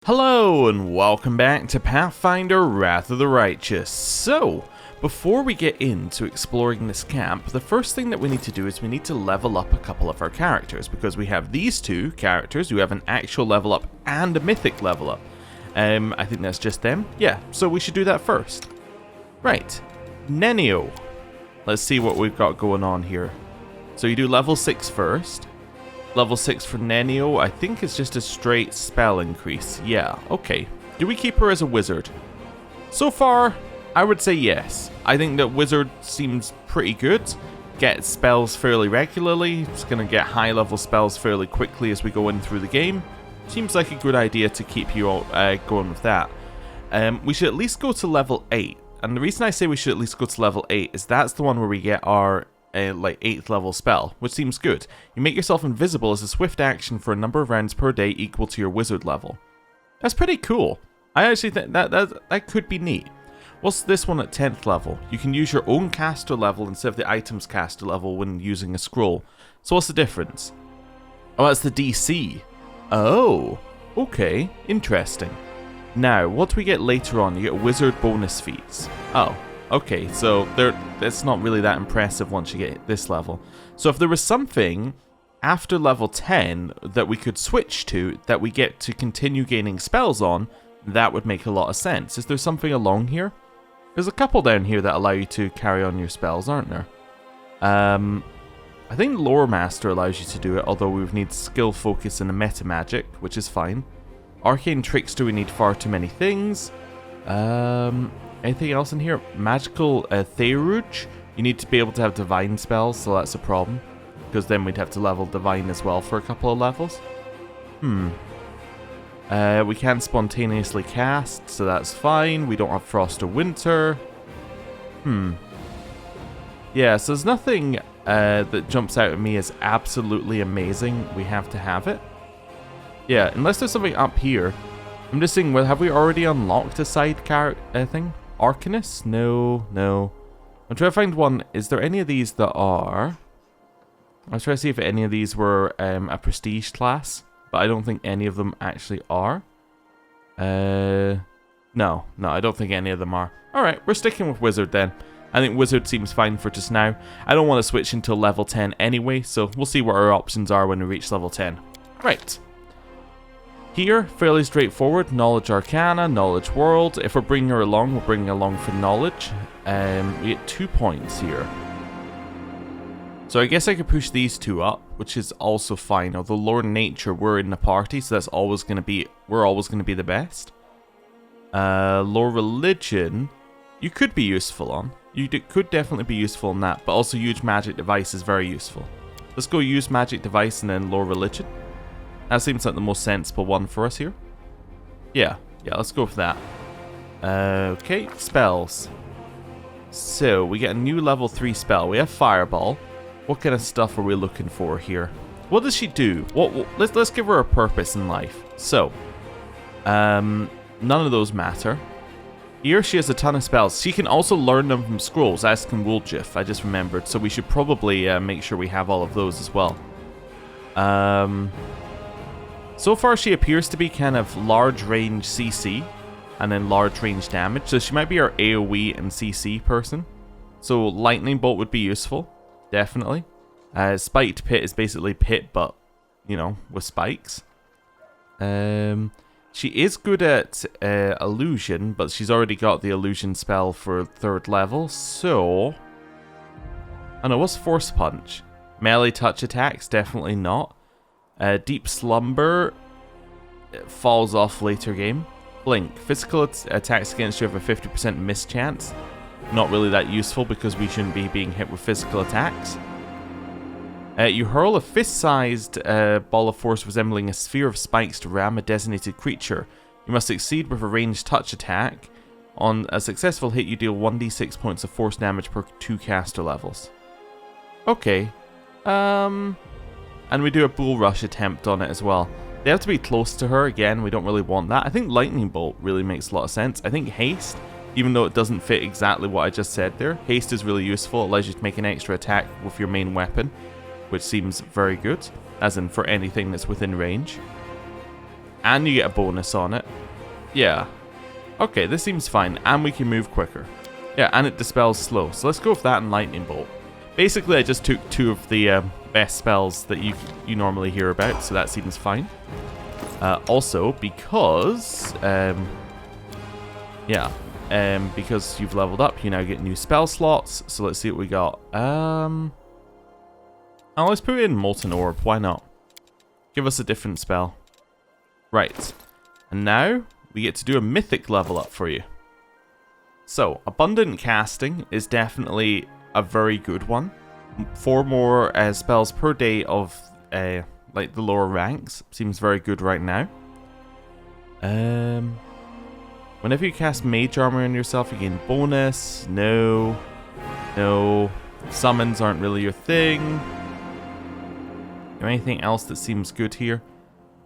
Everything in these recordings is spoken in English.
Hello and welcome back to Pathfinder Wrath of the Righteous. So, before we get into exploring this camp, the first thing that we need to do is we need to level up a couple of our characters, because we have these two characters who have an actual level up and a mythic level up. I think that's just them. Yeah, so we should do that first. Right, Nenio. Let's see what we've got going on here. So you do level 6 first. Level 6 for Nenio, I think it's just a straight spell increase. Yeah, okay. Do we keep her as a wizard? So far, I would say yes. I think that wizard seems pretty good. Gets spells fairly regularly. It's going to get high level spells fairly quickly as we go in through the game. Seems like a good idea to keep you all, going with that. We should at least go to level 8. And the reason I say we should at least go to level 8 is that's the one where we get our like 8th level spell, which seems good. You make yourself invisible as a swift action for a number of rounds per day equal to your wizard level. That's pretty cool. I actually think that could be neat. What's this one at 10th level? You can use your own caster level instead of the item's caster level when using a scroll. So what's the difference? Oh, that's the DC. Oh, okay, interesting. Now, what do we get later on? You get wizard bonus feats. Oh. Okay, so it's not really that impressive once you get this level. So if there was something after level 10 that we could switch to that we get to continue gaining spells on, that would make a lot of sense. Is there something along here? There's a couple down here that allow you to carry on your spells, aren't there? I think Lore Master allows you to do it, although we would need skill focus and a meta magic, which is fine. Arcane Trickster, we need far too many things. Anything else in here? Magical Theurge. You need to be able to have divine spells, so that's a problem. Because then we'd have to level divine as well for a couple of levels. We can spontaneously cast, so that's fine. We don't have Frost or Winter. Yeah, so there's nothing that jumps out at me as absolutely amazing. We have to have it. Yeah, unless there's something up here. I'm just saying, well, have we already unlocked a side character thing? Arcanist? No. I'm trying to find one. Is there any of these that are? I was trying to see if any of these were a prestige class, but I don't think any of them actually are. No, I don't think any of them are. Alright, we're sticking with wizard then. I think wizard seems fine for just now. I don't want to switch until level 10 anyway, so we'll see what our options are when we reach level 10. Right. Here, fairly straightforward, Knowledge Arcana, Knowledge World. If we're bringing her along, we're bringing her along for Knowledge. We get 2 points here. So I guess I could push these two up, which is also fine. Although Lore Nature, we're in the party, so that's always going to be, we're always going to be the best. Lore Religion, you could be useful on. You could definitely be useful on that, but also Use Magic Device is very useful. Let's go Use Magic Device and then Lore Religion. That seems like the most sensible one for us here. Yeah, let's go for that. Okay, spells. So, we get a new level 3 spell. We have Fireball. What kind of stuff are we looking for here? What does she do? Let's give her a purpose in life. So, none of those matter. Here she has a ton of spells. She can also learn them from scrolls, as can Woljif, I just remembered. So we should probably make sure we have all of those as well. So far, she appears to be kind of large range CC and then large range damage. So she might be our AoE and CC person. So Lightning Bolt would be useful, definitely. Spiked Pit is basically Pit, but, you know, with spikes. She is good at Illusion, but she's already got the Illusion spell for 3rd level. So, I know, what's Force Punch? Melee touch attacks? Definitely not. Deep Slumber falls off later game. Blink. Physical attacks against you have a 50% miss chance. Not really that useful because we shouldn't be being hit with physical attacks. You hurl a fist-sized ball of force resembling a sphere of spikes to ram a designated creature. You must succeed with a ranged touch attack. On a successful hit, you deal 1d6 points of force damage per 2 caster levels. Okay. And we do a bull rush attempt on it as well. They have to be close to her. Again, we don't really want that. I think Lightning Bolt really makes a lot of sense. I think Haste, even though it doesn't fit exactly what I just said there, Haste is really useful. It allows you to make an extra attack with your main weapon, which seems very good, as in for anything that's within range. And you get a bonus on it. Yeah. Okay, this seems fine. And we can move quicker. Yeah, and it dispels slow. So let's go with that and Lightning Bolt. Basically, I just took 2 of the best spells that you normally hear about, so that seems fine. Also, because... because you've leveled up, you now get new spell slots. So let's see what we got. Let's put in Molten Orb. Why not? Give us a different spell. Right. And now, we get to do a Mythic level up for you. So, Abundant Casting is definitely a very good one. 4 more spells per day of like the lower ranks. Seems very good right now. Whenever you cast Mage Armor on yourself, you gain bonus. No. No. Summons aren't really your thing. Is there anything else that seems good here?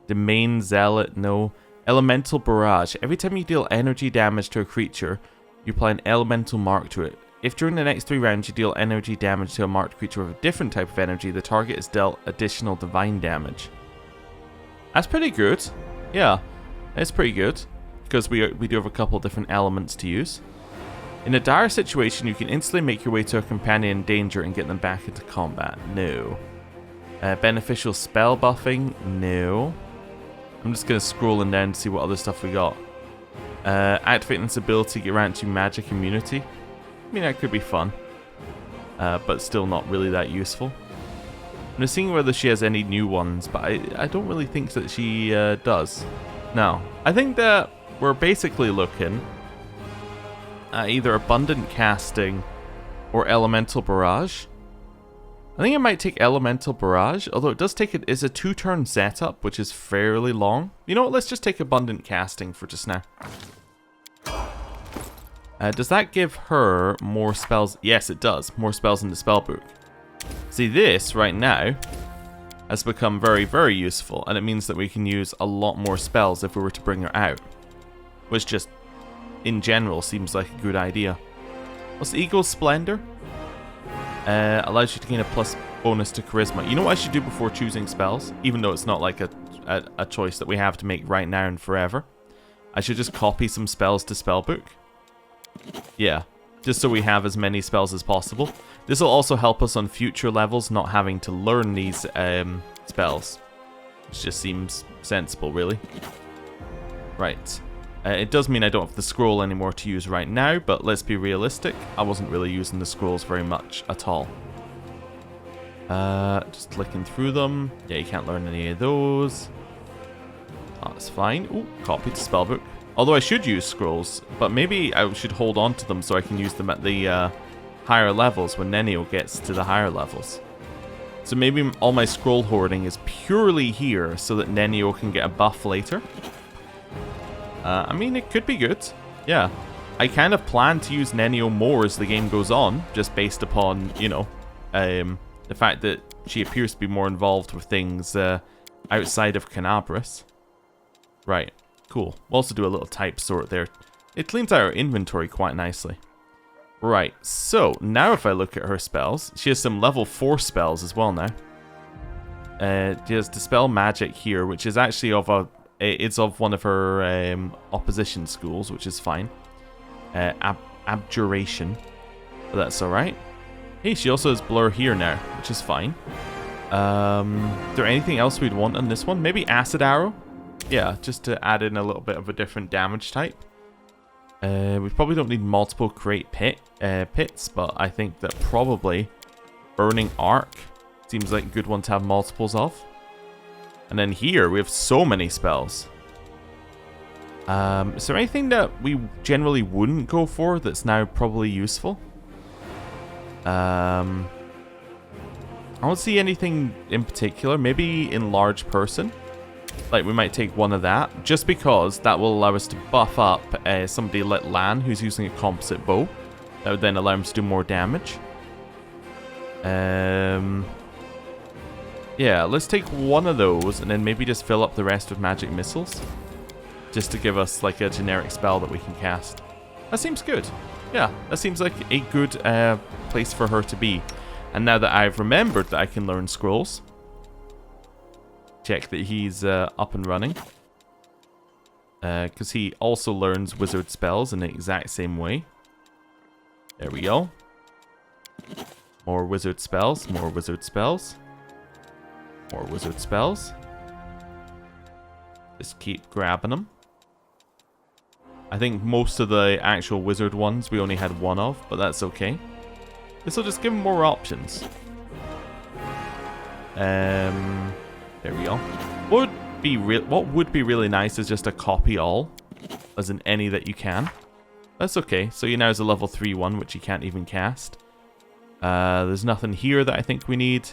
Domain Zealot, no. Elemental Barrage. Every time you deal energy damage to a creature, you apply an elemental mark to it. If during the next 3 rounds you deal energy damage to a marked creature with a different type of energy, the target is dealt additional divine damage. That's pretty good. Yeah, it's pretty good. Because we do have a couple different elements to use. In a dire situation, you can instantly make your way to a companion in danger and get them back into combat. No. Beneficial spell buffing? No. I'm just going to scroll down to see what other stuff we got. Activating this ability to grant you magic immunity. I mean, that could be fun. But still not really that useful. I'm just seeing whether she has any new ones, but I don't really think that she does. No. I think that we're basically looking at either Abundant Casting or Elemental Barrage. I think it might take Elemental Barrage, although it does take it's a 2-turn setup, which is fairly long. You know what, let's just take Abundant Casting for just now. Does that give her more spells? Yes, it does. More spells in the spellbook. See, this right now has become very, very useful, and it means that we can use a lot more spells if we were to bring her out. Which just, in general, seems like a good idea. What's Eagle's Splendor? Allows you to gain a plus bonus to Charisma. You know what I should do before choosing spells? Even though it's not like a choice that we have to make right now and forever. I should just copy some spells to spellbook. Yeah, just so we have as many spells as possible. This will also help us on future levels not having to learn these spells. Which just seems sensible, really. Right. It does mean I don't have the scroll anymore to use right now, but let's be realistic. I wasn't really using the scrolls very much at all. Just clicking through them. Yeah, you can't learn any of those. That's fine. Ooh, copy to spellbook. Although I should use scrolls, but maybe I should hold on to them so I can use them at the higher levels when Nenio gets to the higher levels. So maybe all my scroll hoarding is purely here so that Nenio can get a buff later. I mean, it could be good. Yeah. I kind of plan to use Nenio more as the game goes on, just based upon, you know, the fact that she appears to be more involved with things outside of Canabras. Right. Cool. We'll also do a little type sort there. It cleans out our inventory quite nicely. Right. So, now if I look at her spells, she has some level 4 spells as well now. She has Dispel Magic here, which is actually of a... It's of one of her opposition schools, which is fine. Abjuration. But that's alright. Hey, she also has Blur here now, which is fine. Is there anything else we'd want on this one? Maybe Acid Arrow? Yeah, just to add in a little bit of a different damage type. We probably don't need multiple create pits, but I think that probably Burning Arc seems like a good one to have multiples of. And then here, we have so many spells. Is there anything that we generally wouldn't go for that's now probably useful? I don't see anything in particular. Maybe Enlarge Person. Like, we might take one of that, just because that will allow us to buff up somebody like Lan, who's using a composite bow. That would then allow him to do more damage. Yeah, let's take one of those, and then maybe just fill up the rest with magic missiles. Just to give us, like, a generic spell that we can cast. That seems good. Yeah, that seems like a good place for her to be. And now that I've remembered that I can learn scrolls, check that he's up and running. Because he also learns wizard spells in the exact same way. There we go. More wizard spells, more wizard spells. More wizard spells. Just keep grabbing them. I think most of the actual wizard ones we only had one of, but that's okay. This will just give him more options. There we go. What would be really nice is just a copy all, as in any that you can. That's okay. So you now has a level 3 one, which you can't even cast. There's nothing here that I think we need.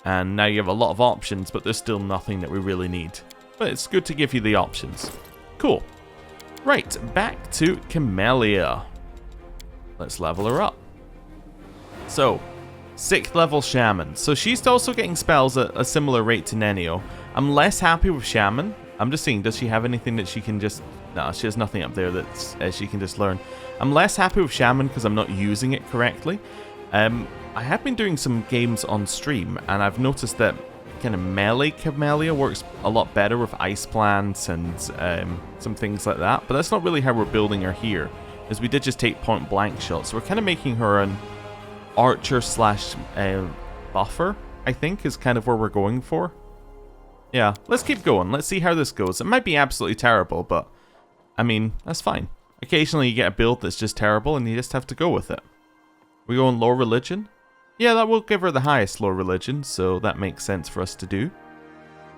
And now you have a lot of options, but there's still nothing that we really need. But it's good to give you the options. Cool. Right, back to Camellia. Let's level her up. So, 6th level Shaman. So she's also getting spells at a similar rate to Nenio. I'm less happy with Shaman. I'm just seeing, does she have anything that she can just... No, she has nothing up there that she can just learn. I'm less happy with Shaman because I'm not using it correctly. I have been doing some games on stream, and I've noticed that kind of melee Camellia works a lot better with ice plants and some things like that. But that's not really how we're building her here, as we did just take point blank shots. So we're kind of making her an archer slash buffer, I think, is kind of where we're going for. Yeah, let's keep going. Let's see how this goes. It might be absolutely terrible, but I mean, that's fine. Occasionally you get a build that's just terrible and you just have to go with it. We go on low religion? Yeah, that will give her the highest low religion, so that makes sense for us to do.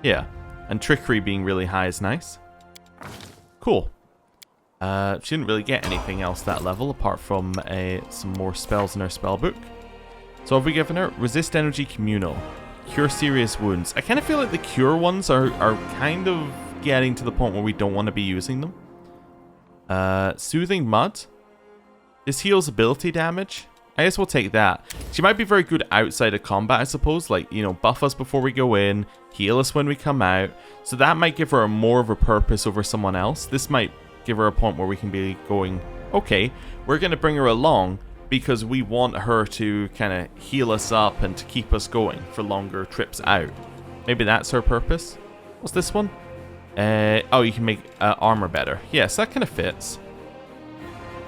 Yeah, and trickery being really high is nice. Cool. She didn't really get anything else that level apart from some more spells in her spellbook. So have we given her? Resist energy communal. Cure serious wounds. I kind of feel like the cure ones are kind of getting to the point where we don't want to be using them. Soothing mud. This heals ability damage. I guess we'll take that. She might be very good outside of combat, I suppose. Like, you know, buff us before we go in, heal us when we come out. So that might give her more of a purpose over someone else. This might give her a point where we can be going, okay, we're going to bring her along because we want her to kind of heal us up and to keep us going for longer trips out. Maybe that's her purpose. What's this one? Oh, you can make armor better. Yes, that kind of fits.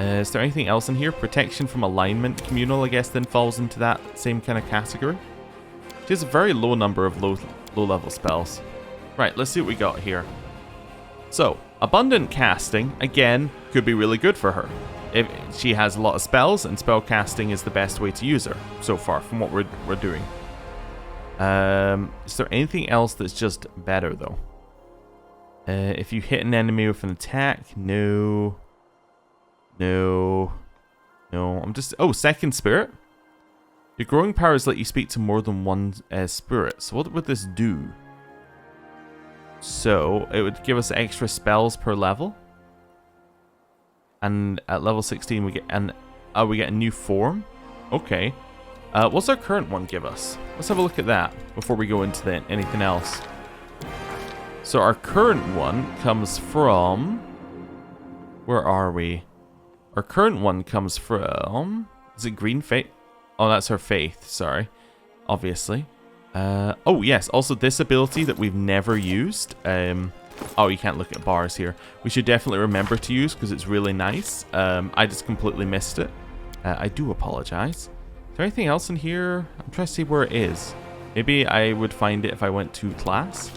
Is there anything else in here? Protection from alignment communal, I guess, then falls into that same kind of category. She has a very low number of low level spells. Right, let's see what we got here. So, abundant casting, again, could be really good for her. If she has a lot of spells, and spell casting is the best way to use her, so far, from what we're doing. Is there anything else that's just better, though? If you hit an enemy with an attack, no... No. I'm just... Oh, second spirit? Your growing powers let you speak to more than one spirit. So what would this do? So, it would give us extra spells per level. And at level 16 we get we get a new form? Okay. What's our current one give us? Let's have a look at that before we go into anything else. So our current one comes from... Where are we? Our current one comes from... Is it Green Faith? Oh, that's her Faith, sorry. Obviously. Oh, yes. Also, this ability that we've never used. Oh, you can't look at bars here. We should definitely remember to use because it's really nice. I just completely missed it. I do apologize. Is there anything else in here? I'm trying to see where it is. Maybe I would find it if I went to class.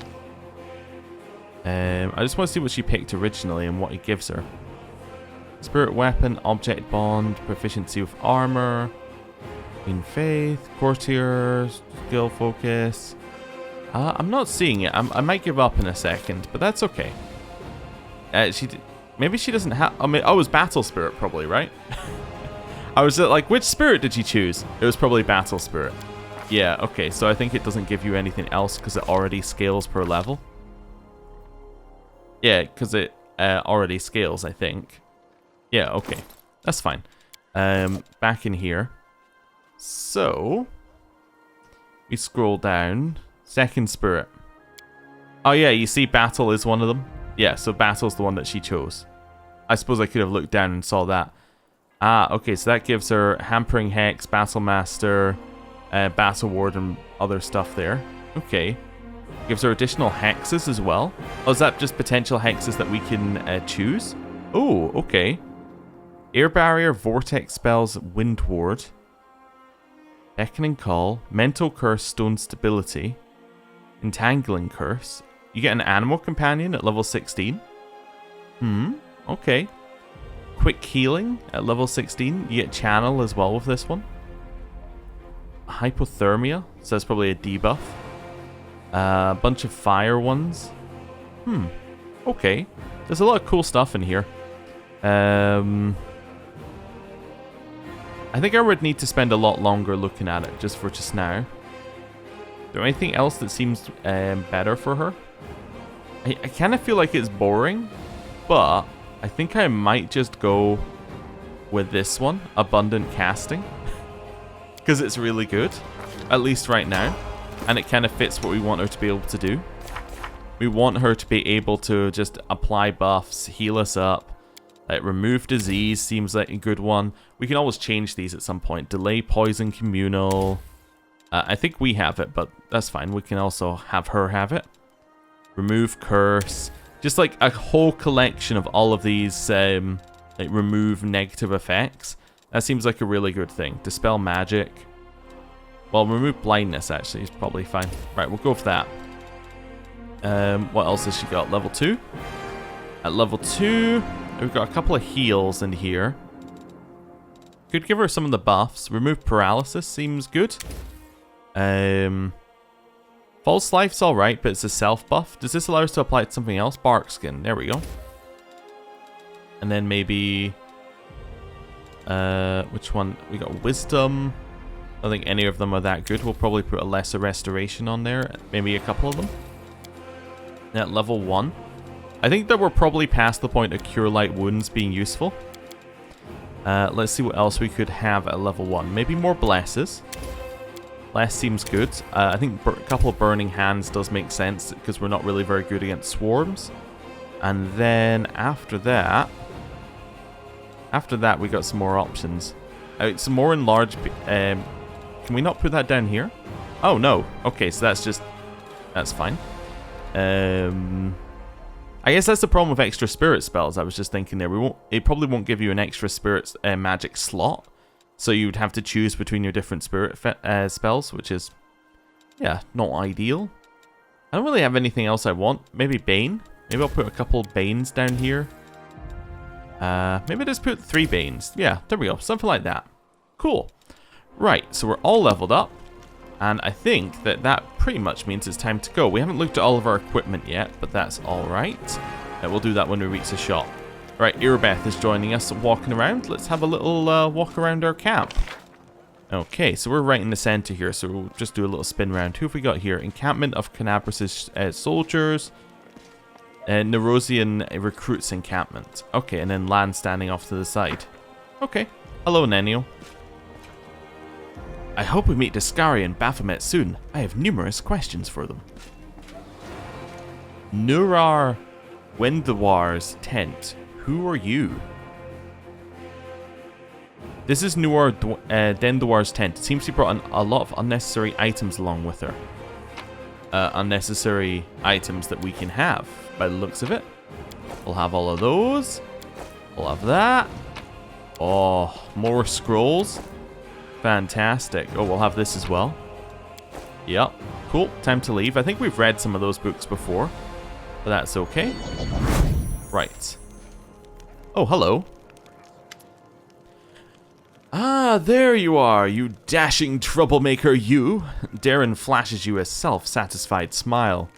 I just want to see what she picked originally and what it gives her. Spirit weapon, object bond, proficiency with armor, in faith, courtier, skill focus. I'm not seeing it. I might give up in a second, but that's okay. Maybe she doesn't have... I mean, oh, it was battle spirit probably, right? I was like, which spirit did you choose? It was probably battle spirit. Yeah, okay. So I think it doesn't give you anything else because it already scales per level. Yeah, because it already scales, I think. Yeah, okay. That's fine. Back in here. So, we scroll down. Second spirit. Oh yeah, you see battle is one of them? Yeah, so battle's the one that she chose. I suppose I could have looked down and saw that. Ah, okay, so that gives her Hampering Hex, Battle Master, Battle Ward, and other stuff there. Okay. Gives her additional hexes as well. Oh, is that just potential hexes that we can choose? Oh, okay. Air Barrier, Vortex Spells, Wind Ward, Beckoning Call, Mental Curse, Stone Stability, Entangling Curse. You get an Animal Companion at level 16. Okay. Quick Healing at level 16. You get Channel as well with this one. Hypothermia, so that's probably a debuff. A bunch of fire ones. Okay. There's a lot of cool stuff in here. I think I would need to spend a lot longer looking at it just for just now. Is there anything else that seems better for her? I kind of feel like it's boring, but I think I might just go with this one, Abundant Casting. Because it's really good, at least right now. And it kind of fits what we want her to be able to do. We want her to be able to just apply buffs, heal us up. Like remove disease seems like a good one. We can always change these at some point. Delay poison communal. I think we have it, but that's fine. We can also have her have it. Remove curse. Just like a whole collection of all of these like remove negative effects. That seems like a really good thing. Dispel magic. Well, remove blindness actually is probably fine. Right, we'll go for that. What else has she got? Level 2? At level 2, we've got a couple of heals in here. Could give her some of the buffs. Remove paralysis seems good. False life's alright, but it's a self buff. Does this allow us to apply it to something else? Bark skin. There we go. And then maybe... which one? We got wisdom. I don't think any of them are that good. We'll probably put a lesser restoration on there. Maybe a couple of them. At level 1. I think that we're probably past the point of Cure Light Wounds being useful. Let's see what else we could have at level 1. Maybe more Blesses. Bless seems good. I think a couple of Burning Hands does make sense because we're not really very good against swarms. And then after that we got some more options. Some more enlarged... can we not put that down here? Oh, no. Okay, so that's fine. I guess that's the problem with extra spirit spells. I was just thinking there. It probably won't give you an extra spirit magic slot. So you'd have to choose between your different spirit spells, which is, yeah, not ideal. I don't really have anything else I want. Maybe Bane. Maybe I'll put a couple Banes down here. Maybe just put 3 Banes. Yeah, there we go. Something like that. Cool. Right, so we're all leveled up. And I think that pretty much means it's time to go. We haven't looked at all of our equipment yet, but that's alright. We'll do that when we reach the shop. Right, Irbeth is joining us walking around. Let's have a little walk around our camp. Okay, so we're right in the center here, so we'll just do a little spin round. Who have we got here? Encampment of Canabras' soldiers. Nerosian recruits encampment. Okay, and then land standing off to the side. Okay. Hello, Nenio. I hope we meet Deskari and Baphomet soon. I have numerous questions for them. Nurar Wendawar's tent. Who are you? This is Nuar Dendawar's tent. It seems she brought a lot of unnecessary items along with her. Unnecessary items that we can have, by the looks of it. We'll have all of those. We'll have that. Oh, more scrolls. Fantastic. Oh, we'll have this as well. Yep. Cool. Time to leave. I think we've read some of those books before, but that's okay. Right. Oh, hello. Ah, there you are, you dashing troublemaker, you. Darren flashes you a self-satisfied smile.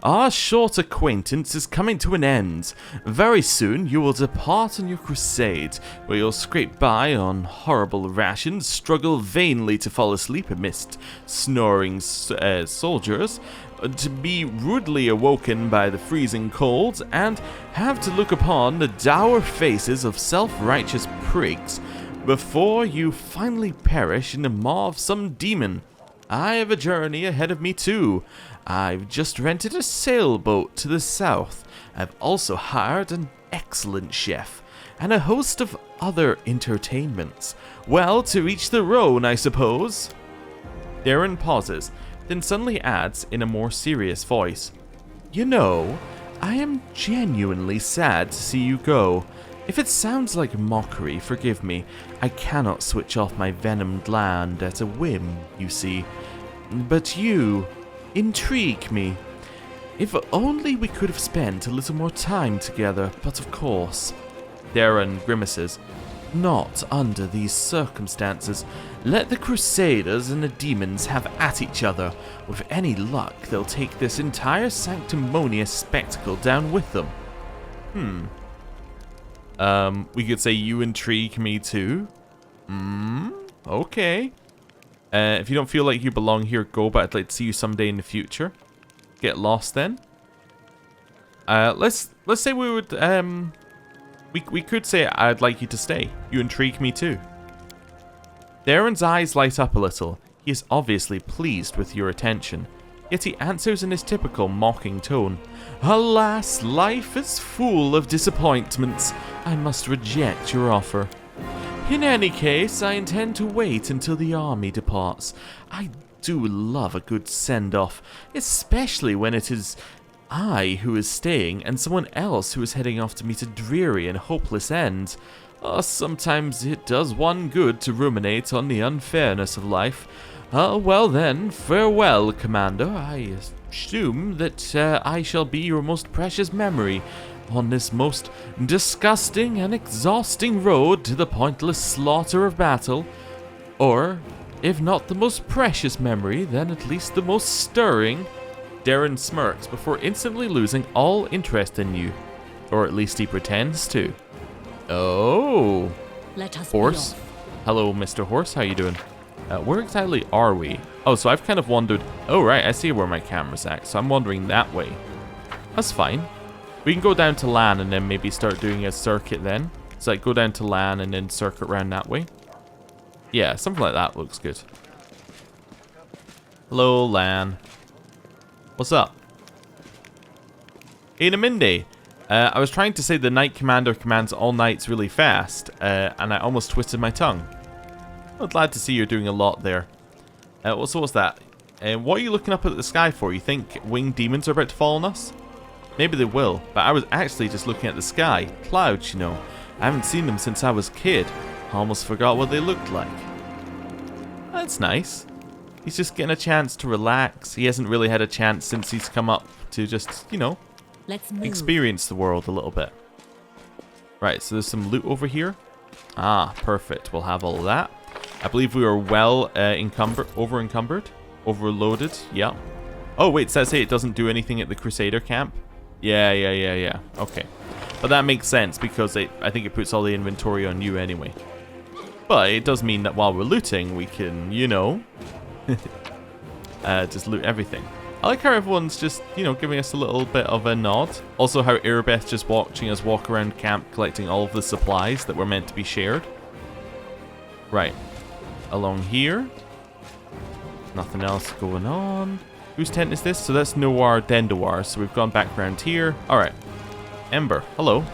Our short acquaintance is coming to an end. Very soon you will depart on your crusade, where you'll scrape by on horrible rations, struggle vainly to fall asleep amidst snoring soldiers, to be rudely awoken by the freezing cold, and have to look upon the dour faces of self-righteous prigs before you finally perish in the maw of some demon. I have a journey ahead of me too. I've just rented a sailboat to the south. I've also hired an excellent chef and a host of other entertainments. Well, to reach the Rhone, I suppose. Darren pauses, then suddenly adds in a more serious voice, "You know, I am genuinely sad to see you go. If it sounds like mockery, forgive me. I cannot switch off my venom gland at a whim, you see. But you intrigue me. If only we could have spent a little more time together, but of course." Darren grimaces. "Not under these circumstances. Let the Crusaders and the demons have at each other. With any luck, they'll take this entire sanctimonious spectacle down with them." We could say you intrigue me too. Okay. If you don't feel like you belong here, go, but I'd like to see you someday in the future. Get lost then. Let's say we would, we could say I'd like you to stay. You intrigue me too. Darren's eyes light up a little. He is obviously pleased with your attention. Yet he answers in his typical mocking tone. "Alas, life is full of disappointments. I must reject your offer. In any case, I intend to wait until the army departs. I do love a good send-off, especially when it is I who is staying and someone else who is heading off to meet a dreary and hopeless end. Sometimes it does one good to ruminate on the unfairness of life. Well then, farewell, Commander. I assume that I shall be your most precious memory on this most disgusting and exhausting road to the pointless slaughter of battle. Or, if not the most precious memory, then at least the most stirring." Darren smirks before instantly losing all interest in you. Or at least he pretends to. Oh. Let us Horse. Hello, Mr. Horse. How you doing? Where exactly are we? Oh, so I've kind of wandered. Oh, right. I see where my camera's at. So I'm wandering that way. That's fine. We can go down to LAN and then maybe start doing a circuit then. So like go down to LAN and then circuit around that way. Yeah, something like that looks good. Hello, LAN. What's up? Hey, Naminde. I was trying to say the Knight Commander commands all knights really fast, and I almost twisted my tongue. Well, glad to see you're doing a lot there. So what's that? What are you looking up at the sky for? You think winged demons are about to fall on us? Maybe they will, but I was actually just looking at the sky. Clouds, you know. I haven't seen them since I was a kid. I almost forgot what they looked like. That's nice. He's just getting a chance to relax. He hasn't really had a chance since he's come up to just, you know, experience the world a little bit. Right, so there's some loot over here. Ah, perfect. We'll have all of that. I believe we are well over-encumbered. Overloaded, yeah. Oh, wait, it says hey, it doesn't do anything at the Crusader camp. Yeah. Okay. But that makes sense because I think it puts all the inventory on you anyway. But it does mean that while we're looting, we can, you know, just loot everything. I like how everyone's just, you know, giving us a little bit of a nod. Also how Erebeth just watching us walk around camp collecting all of the supplies that were meant to be shared. Right. Along here. Nothing else going on. Whose tent is this? So that's Noir Dendoir. So we've gone back around here. Alright. Ember. Hello.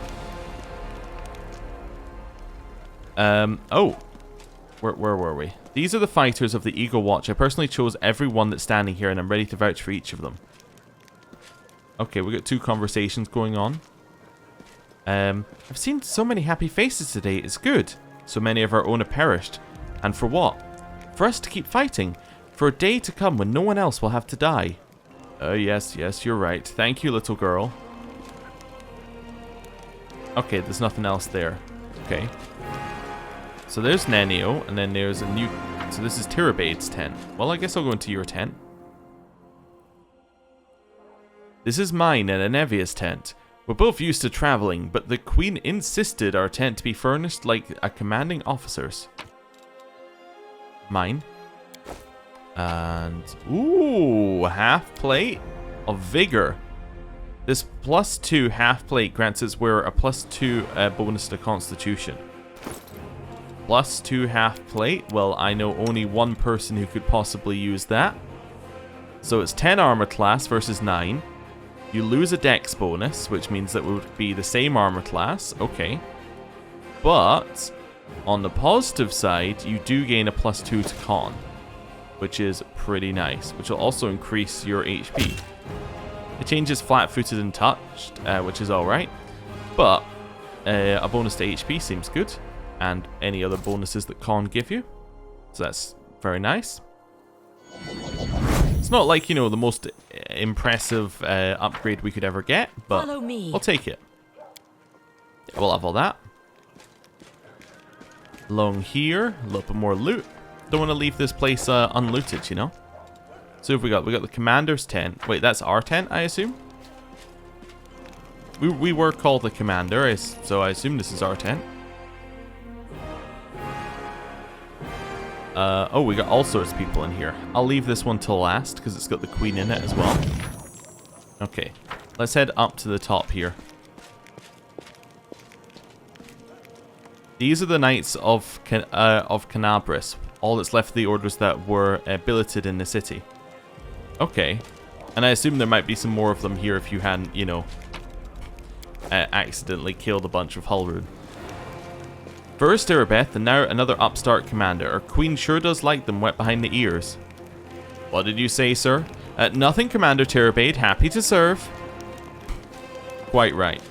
Oh. Where were we? These are the fighters of the Eagle Watch. I personally chose every one that's standing here, and I'm ready to vouch for each of them. Okay, we got 2 conversations going on. I've seen so many happy faces today. It's good. So many of our own have perished. And for what? For us to keep fighting. For a day to come when no one else will have to die. Yes, you're right. Thank you, little girl. Okay, there's nothing else there. Okay. So there's Nenio, and then there's a new... So this is Tirabade's tent. Well, I guess I'll go into your tent. This is mine and Anevia's tent. We're both used to traveling, but the Queen insisted our tent to be furnished like a commanding officer's. Mine. And... Ooh, half plate of vigor. This +2 half plate grants its wearer a +2 bonus to constitution. +2 half plate. Well, I know only one person who could possibly use that. So it's 10 armor class versus 9. You lose a dex bonus, which means that would be the same armor class. Okay. But on the positive side, you do gain a +2 to con. which is pretty nice, which will also increase your HP. It changes flat-footed and touched, which is alright, but a bonus to HP seems good, and any other bonuses that Con give you, so that's very nice. It's not like, you know, the most impressive upgrade we could ever get, but I'll take it. Yeah, we'll have all that. Along here, a little bit more loot. Don't want to leave this place unlooted, you know. So what have we got? We got the commander's tent. Wait, that's our tent, I assume? We were called the commander, so I assume this is our tent. Oh, we got all sorts of people in here. I'll leave this one till last, because it's got the queen in it as well. Okay, let's head up to the top here. These are the Knights of Canabris. All that's left of the orders that were billeted in the city. Okay, and I assume there might be some more of them here if you hadn't, you know, accidentally killed a bunch of Hullrune. First Erebeth, and now another upstart commander. Our queen sure does like them wet behind the ears. What did you say, sir? Nothing, Commander Terabade. Happy to serve. Quite right.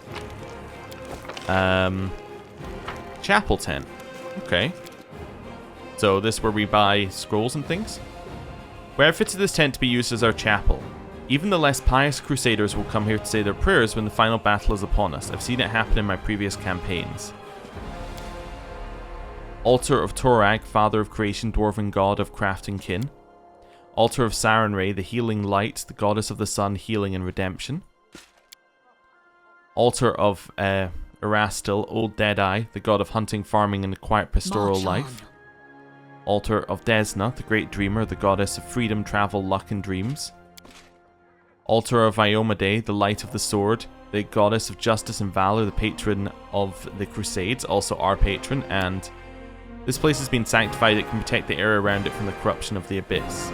Chapel tent. Okay. So this is where we buy scrolls and things. We have fitted this tent to be used as our chapel. Even the less pious crusaders will come here to say their prayers when the final battle is upon us. I've seen it happen in my previous campaigns. Altar of Torag, father of creation, dwarven god of craft and kin. Altar of Sarenrae, the healing light, the goddess of the sun, healing and redemption. Altar of Erastil, old Deadeye, the god of hunting, farming, and a quiet pastoral life. Altar of Desna, the great dreamer, the goddess of freedom, travel, luck, and dreams. Altar of Iomade, the light of the sword, the goddess of justice and valor, the patron of the Crusades, also our patron, and this place has been sanctified. It can protect the area around it from the corruption of the abyss.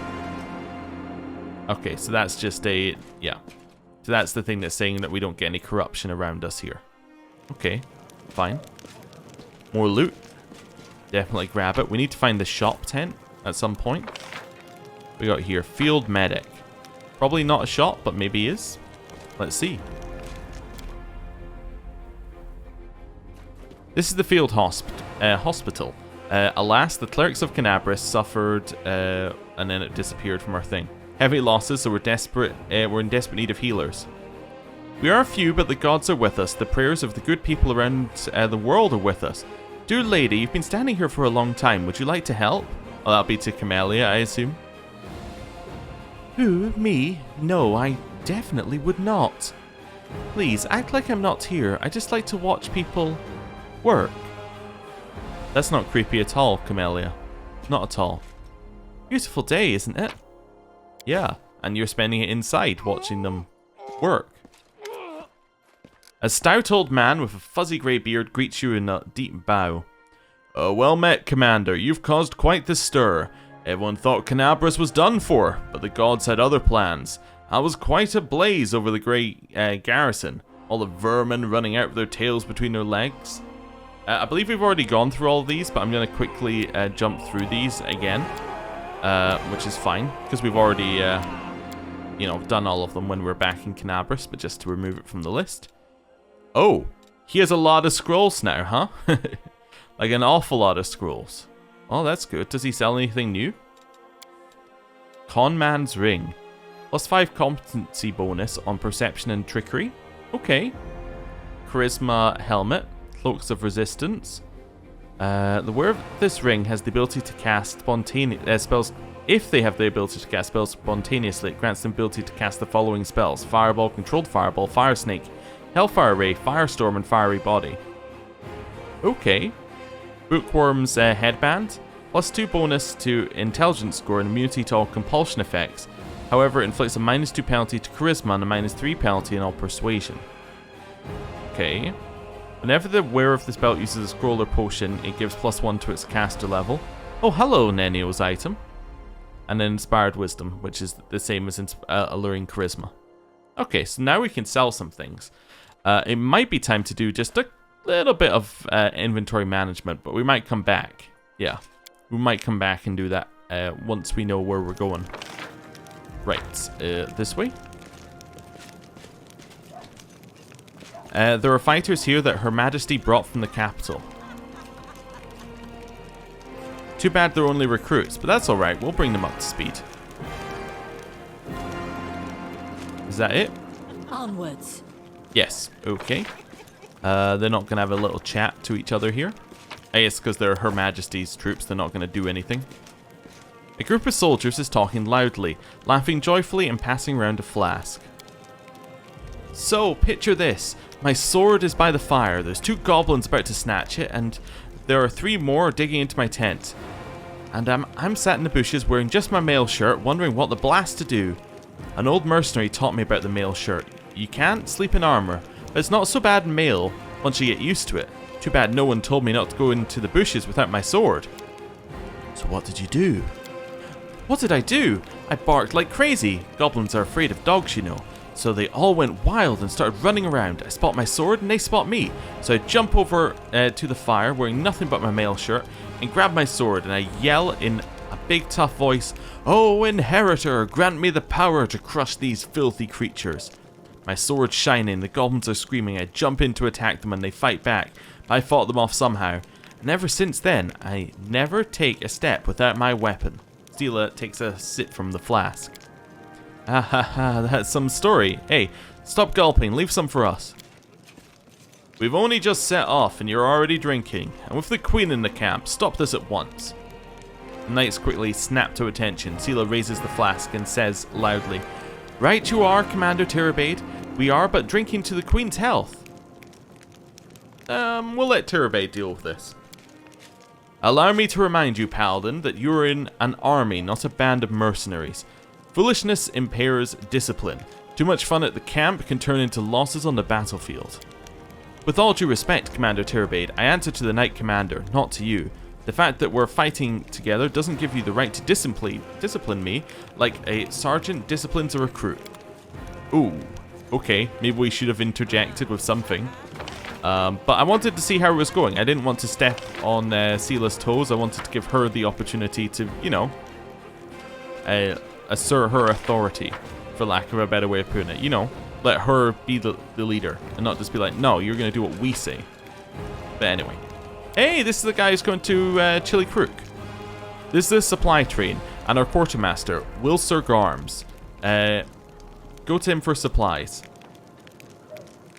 Okay, so that's just a... yeah. So that's the thing that's saying that we don't get any corruption around us here. Okay, fine. More loot. Definitely grab it. We need to find the shop tent at some point. We got here Field Medic. Probably not a shop, but maybe is. Let's see. This is the field hospital. Alas, the clerics of Canabris suffered, and then it disappeared from our thing. Heavy losses, so we're in desperate need of healers. We are few, but the gods are with us. The prayers of the good people around the world are with us. Dear lady, you've been standing here for a long time. Would you like to help? Well, that'll be to Camellia, I assume. Who? Me? No, I definitely would not. Please, act like I'm not here. I just like to watch people work. That's not creepy at all, Camellia. Not at all. Beautiful day, isn't it? Yeah, and you're spending it inside, watching them work. A stout old man with a fuzzy grey beard greets you in a deep bow. Well met, Commander. You've caused quite the stir. Everyone thought Canabris was done for, but the gods had other plans. I was quite a blaze over the great garrison. All the vermin running out with their tails between their legs. I believe we've already gone through all of these, but I'm going to quickly jump through these again. Which is fine, because we've already, you know, done all of them when we're back in Canabris, but just to remove it from the list. Oh, he has a lot of scrolls now, huh? Like an awful lot of scrolls. Oh, that's good. Does he sell anything new? Conman's Ring. +5 competency bonus on perception and trickery. Okay. Charisma Helmet. Cloaks of Resistance. The wearer of this ring has the ability to cast spells. If they have the ability to cast spells spontaneously, it grants them the ability to cast the following spells: Fireball, Controlled Fireball, Fire Snake, Hellfire Ray, Firestorm, and Fiery Body. Okay. Bookworm's Headband. +2 bonus to Intelligence score and immunity to all compulsion effects. However, it inflicts a -2 penalty to Charisma and a -3 penalty in all Persuasion. Okay. Whenever the wearer of this belt uses a scroll or potion, it gives +1 to its caster level. Oh, hello, Nenio's item. And then Inspired Wisdom, which is the same as Alluring Charisma. Okay, so now we can sell some things. It might be time to do just a little bit of inventory management, but we might come back. Yeah, we might come back and do that once we know where we're going. Right, this way? There are fighters here that Her Majesty brought from the capital. Too bad they're only recruits, but that's alright, we'll bring them up to speed. Is that it? Onwards. Yes, okay. They're not going to have a little chat to each other here. I guess because they're Her Majesty's troops, they're not going to do anything. A group of soldiers is talking loudly, laughing joyfully and passing around a flask. So, picture this. My sword is by the fire, there's 2 goblins about to snatch it, and there are 3 more digging into my tent. And I'm sat in the bushes wearing just my mail shirt, wondering what the blast to do. An old mercenary taught me about the mail shirt. You can't sleep in armor, but it's not so bad in mail once you get used to it. Too bad no one told me not to go into the bushes without my sword. So what did you do? What did I do? I barked like crazy. Goblins are afraid of dogs, you know. So they all went wild and started running around. I spot my sword and they spot me. So I jump over to the fire wearing nothing but my mail shirt and grab my sword and I yell in a big tough voice, "Oh, Inheritor, grant me the power to crush these filthy creatures." My sword's shining, the goblins are screaming, I jump in to attack them and they fight back. But I fought them off somehow. And ever since then, I never take a step without my weapon. Steela takes a sip from the flask. Ah ha ha, that's some story. Hey, stop gulping, leave some for us. We've only just set off and you're already drinking. And with the queen in the camp, stop this at once. The knights quickly snap to attention. Steela raises the flask and says loudly, "Right you are, Commander Tirabade. We are but drinking to the queen's health." We'll let Tirabade deal with this. "Allow me to remind you, Paladin, that you're in an army, not a band of mercenaries. Foolishness impairs discipline. Too much fun at the camp can turn into losses on the battlefield." "With all due respect, Commander Tirabade, I answer to the Knight Commander, not to you. The fact that we're fighting together doesn't give you the right to discipline me like a sergeant disciplines a recruit." Ooh, okay, maybe we should have interjected with something. But I wanted to see how it was going. I didn't want to step on Steela's toes. I wanted to give her the opportunity to, you know, assert her authority, for lack of a better way of putting it. You know, let her be the leader and not just be like, "No, you're going to do what we say." But anyway. Hey, this is the guy who's going to Chili Crook. This is the supply train, and our quartermaster, Will Sargarms. Go to him for supplies.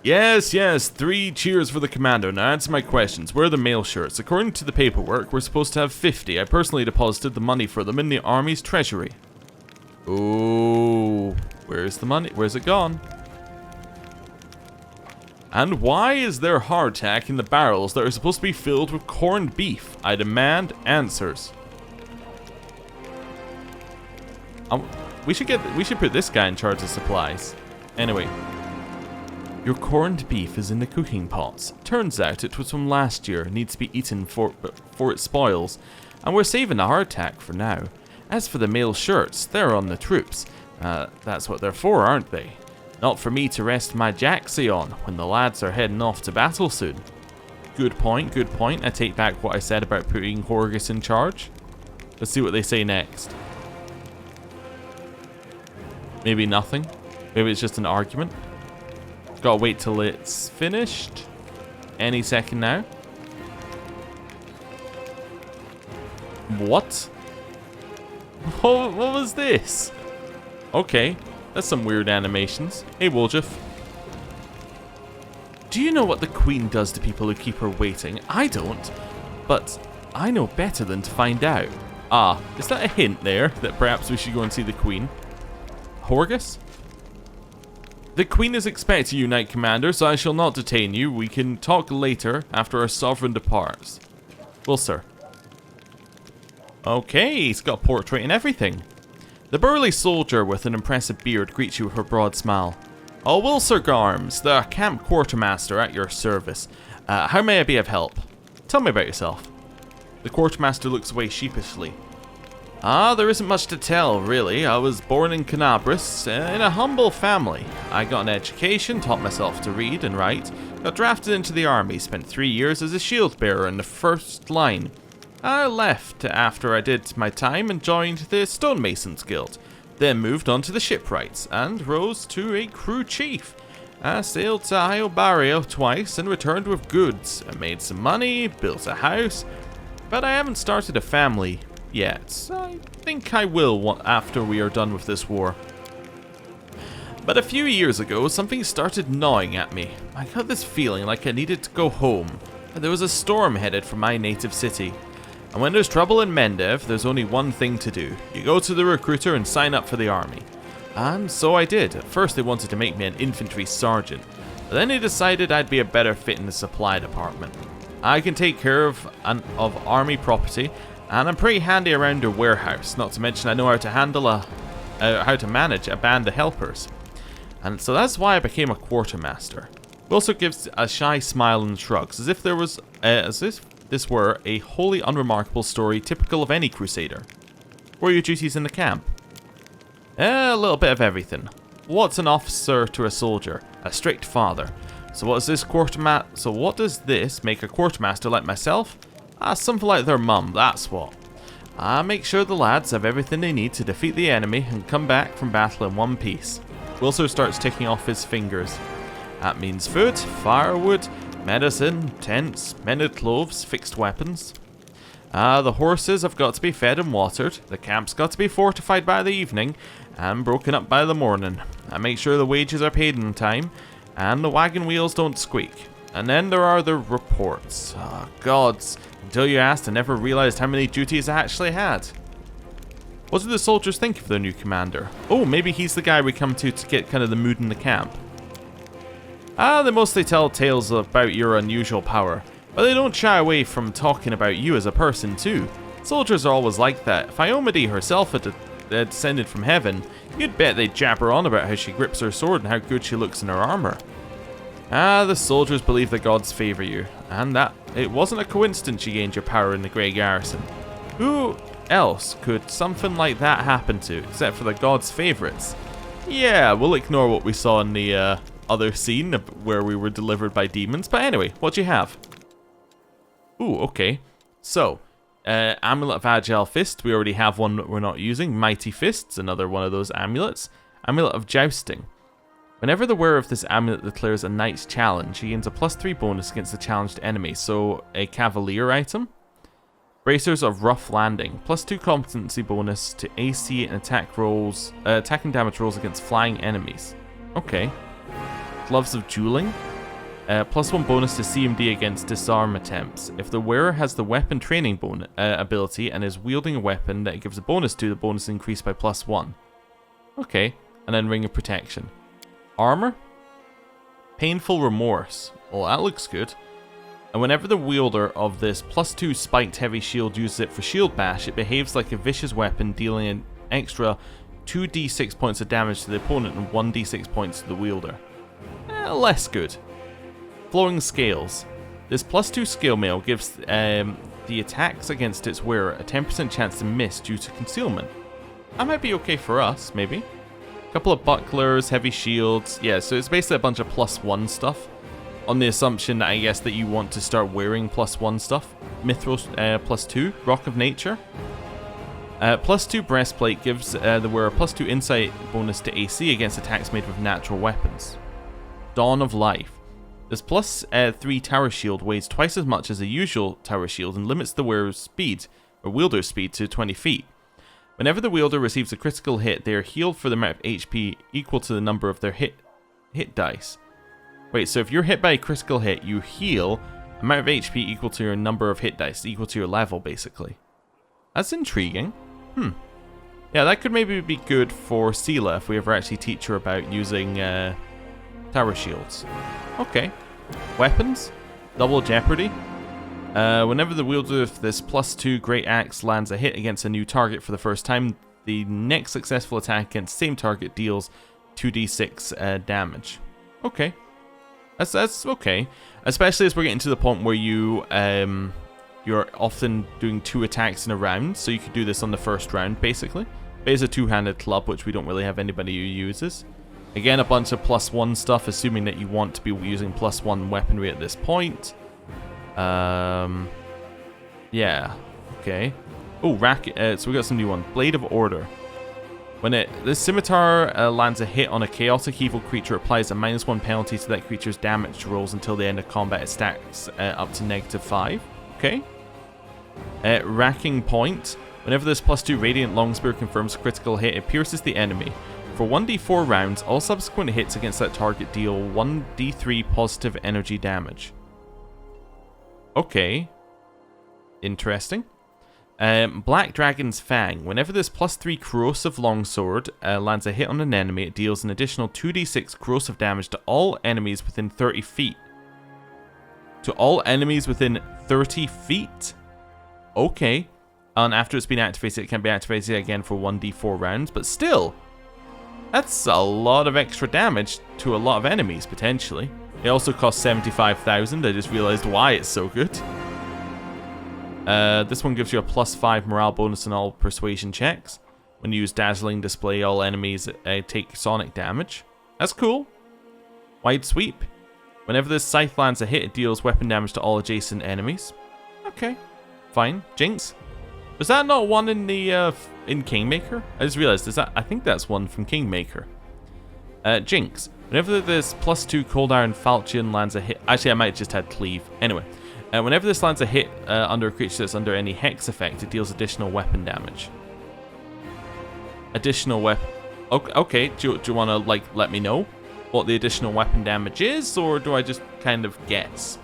Yes, 3 cheers for the commander. Now answer my questions. Where are the mail shirts? According to the paperwork, we're supposed to have 50. I personally deposited the money for them in the army's treasury. Oh, where's the money? Where's it gone? And why is there hardtack in the barrels that are supposed to be filled with corned beef? I demand answers. We should put this guy in charge of supplies. Anyway. Your corned beef is in the cooking pots. Turns out it was from last year, needs to be eaten before it spoils, and we're saving the hardtack for now. As for the mail shirts, they're on the troops. That's what they're for, aren't they? Not for me to rest my jacksy on when the lads are heading off to battle soon. Good point, good point. I take back what I said about putting Horgus in charge. Let's see what they say next. Maybe nothing. Maybe it's just an argument. Gotta wait till it's finished. Any second now. What? What was this? Okay, that's some weird animations. Hey, Woljif. Do you know what the Queen does to people who keep her waiting? I don't, but I know better than to find out. Ah, is that a hint there that perhaps we should go and see the Queen? Horgus? The Queen is expecting you, Knight Commander, so I shall not detain you. We can talk later after our sovereign departs. Well, sir. Okay, he's got a portrait and everything. The burly soldier with an impressive beard greets you with her broad smile. Oh, Will Sargarms, the Camp Quartermaster at your service. How may I be of help? Tell me about yourself. The Quartermaster looks away sheepishly. There isn't much to tell, really. I was born in Canabris, in a humble family. I got an education, taught myself to read and write, got drafted into the army, spent 3 years as a shield bearer in the first line. I left after I did my time and joined the Stonemasons Guild, then moved on to the shipwrights and rose to a crew chief. I sailed to Iobario twice and returned with goods. I made some money, built a house, but I haven't started a family yet. I think I will after we are done with this war. But a few years ago, something started gnawing at me. I got this feeling like I needed to go home. There was a storm headed for my native city. And when there's trouble in Mendev, there's only one thing to do. You go to the recruiter and sign up for the army. And so I did. At first they wanted to make me an infantry sergeant, but then they decided I'd be a better fit in the supply department. I can take care of army property, and I'm pretty handy around their warehouse, not to mention I know how to how to manage a band of helpers. And so that's why I became a quartermaster. He also gives a shy smile and shrugs, as if this were a wholly unremarkable story typical of any crusader. What are your duties in the camp? A little bit of everything. What's an officer to a soldier? A strict father. So what does this make a quartermaster like myself? Something like their mum, that's what. I make sure the lads have everything they need to defeat the enemy and come back from battle in one piece. He also starts ticking off his fingers. That means food, firewood, medicine, tents, mended clothes, fixed weapons. The horses have got to be fed and watered, the camp's got to be fortified by the evening, and broken up by the morning. I make sure the wages are paid in time, and the wagon wheels don't squeak. And then there are the reports. Oh, gods, until you asked, I never realized how many duties I actually had. What do the soldiers think of their new commander? Oh, maybe he's the guy we come to get kind of the mood in the camp. They mostly tell tales about your unusual power, but they don't shy away from talking about you as a person too. Soldiers are always like that. If Iomade herself had descended from heaven, you'd bet they'd jabber on about how she grips her sword and how good she looks in her armor. The soldiers believe the gods favor you, and that it wasn't a coincidence you gained your power in the Grey Garrison. Who else could something like that happen to, except for the gods' favorites? Yeah, we'll ignore what we saw in the other scene where we were delivered by demons, but anyway, what do you have? Ooh, okay. So, Amulet of Agile Fist, we already have one that we're not using. Mighty Fists, another one of those amulets. Amulet of Jousting. Whenever the wearer of this amulet declares a knight's challenge, he gains a +3 bonus against the challenged enemy, so a cavalier item. Bracers of Rough Landing, +2 competency bonus to AC and attack and damage rolls against flying enemies. Okay. Gloves of Dueling, +1 bonus to CMD against disarm attempts. If the wearer has the weapon training ability and is wielding a weapon that it gives a bonus to, the bonus increased by +1. Okay, and then Ring of Protection. Armor, Painful Remorse. Well, that looks good. And whenever the wielder of this +2 spiked heavy shield uses it for shield bash, it behaves like a vicious weapon, dealing an extra 2d6 points of damage to the opponent and 1d6 points to the wielder. Less good. Flowing Scales. This +2 scale mail gives the attacks against its wearer a 10% chance to miss due to concealment. That might be okay for us, maybe. A couple of bucklers, heavy shields. Yeah, so it's basically a bunch of +1 stuff. On the assumption that I guess that you want to start wearing +1 stuff. Mithros +2. Rock of Nature. +2 breastplate gives the wearer +2 insight bonus to AC against attacks made with natural weapons. Dawn of Life. This +3 tower shield weighs twice as much as a usual tower shield and limits the wearer's speed, or wielder's speed, to 20 feet. Whenever the wielder receives a critical hit, they are healed for the amount of HP equal to the number of their hit dice. Wait, so if you're hit by a critical hit, you heal amount of HP equal to your number of hit dice, equal to your level, basically. That's intriguing. Yeah, that could maybe be good for Sela if we ever actually teach her about using tower shields. Okay. Weapons. Double Jeopardy. Whenever the wielder of this +2 Great Axe lands a hit against a new target for the first time, the next successful attack against the same target deals 2d6 damage. Okay. That's okay. Especially as we're getting to the point where you're often doing 2 attacks in a round, so you could do this on the first round, basically. But it's a two-handed club, which we don't really have anybody who uses. Again, a bunch of +1 stuff, assuming that you want to be using +1 weaponry at this point. Yeah. Okay. Oh, so we got some new one. Blade of Order. When this scimitar lands a hit on a chaotic evil creature, it applies a -1 penalty to that creature's damage rolls until the end of combat. It stacks up to -5. Okay. Racking Point. Whenever this +2 Radiant Longspear confirms a critical hit, it pierces the enemy. For 1d4 rounds, all subsequent hits against that target deal 1d3 positive energy damage. Okay. Interesting. Black Dragon's Fang. Whenever this +3 corrosive longsword lands a hit on an enemy, it deals an additional 2d6 corrosive damage to all enemies within 30 feet. To all enemies within 30 feet? Okay. And after it's been activated, it can be activated again for 1d4 rounds, but still, that's a lot of extra damage to a lot of enemies, potentially. It also costs 75,000, I just realized why it's so good. This one gives you a +5 morale bonus on all persuasion checks. When you use Dazzling Display, all enemies take sonic damage. That's cool. Wide Sweep. Whenever this scythe lands a hit, it deals weapon damage to all adjacent enemies. Okay, fine. Jinx. Was that not one in the in Kingmaker? I just realized, I think that's one from Kingmaker. Jinx. Whenever this +2 Cold Iron Falchion lands a hit... Actually, I might have just had Cleave. Anyway. Whenever this lands a hit under a creature that's under any hex effect, it deals additional weapon damage. Additional weapon... Okay, do you want to, like, let me know what the additional weapon damage is, or do I just kind of guess?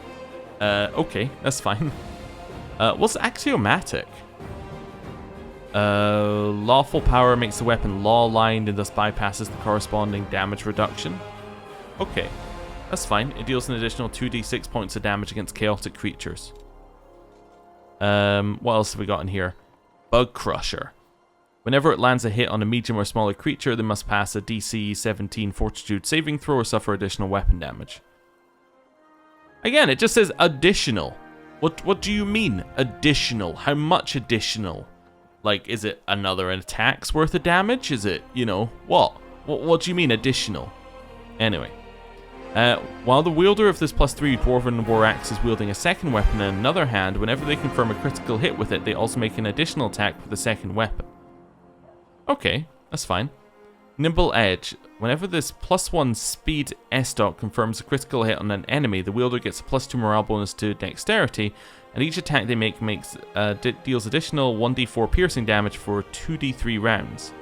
Okay, that's fine. What's Axiomatic? Lawful power makes the weapon law-aligned and thus bypasses the corresponding damage reduction. Okay. That's fine. It deals an additional 2d6 points of damage against chaotic creatures. What else have we got in here? Bug Crusher. Whenever it lands a hit on a medium or smaller creature, they must pass a DC 17 Fortitude saving throw or suffer additional weapon damage. Again, it just says additional. What do you mean additional? How much additional? Like, is it another attack's worth of damage? Is it, you know, what? What do you mean additional? Anyway. While the wielder of this +3 Dwarven War Axe is wielding a second weapon in another hand, whenever they confirm a critical hit with it, they also make an additional attack with the second weapon. Okay, that's fine. Nimble Edge. Whenever this +1 Speed S-Dot confirms a critical hit on an enemy, the wielder gets a +2 morale bonus to Dexterity, and each attack they make deals additional 1d4 piercing damage for 2d3 rounds.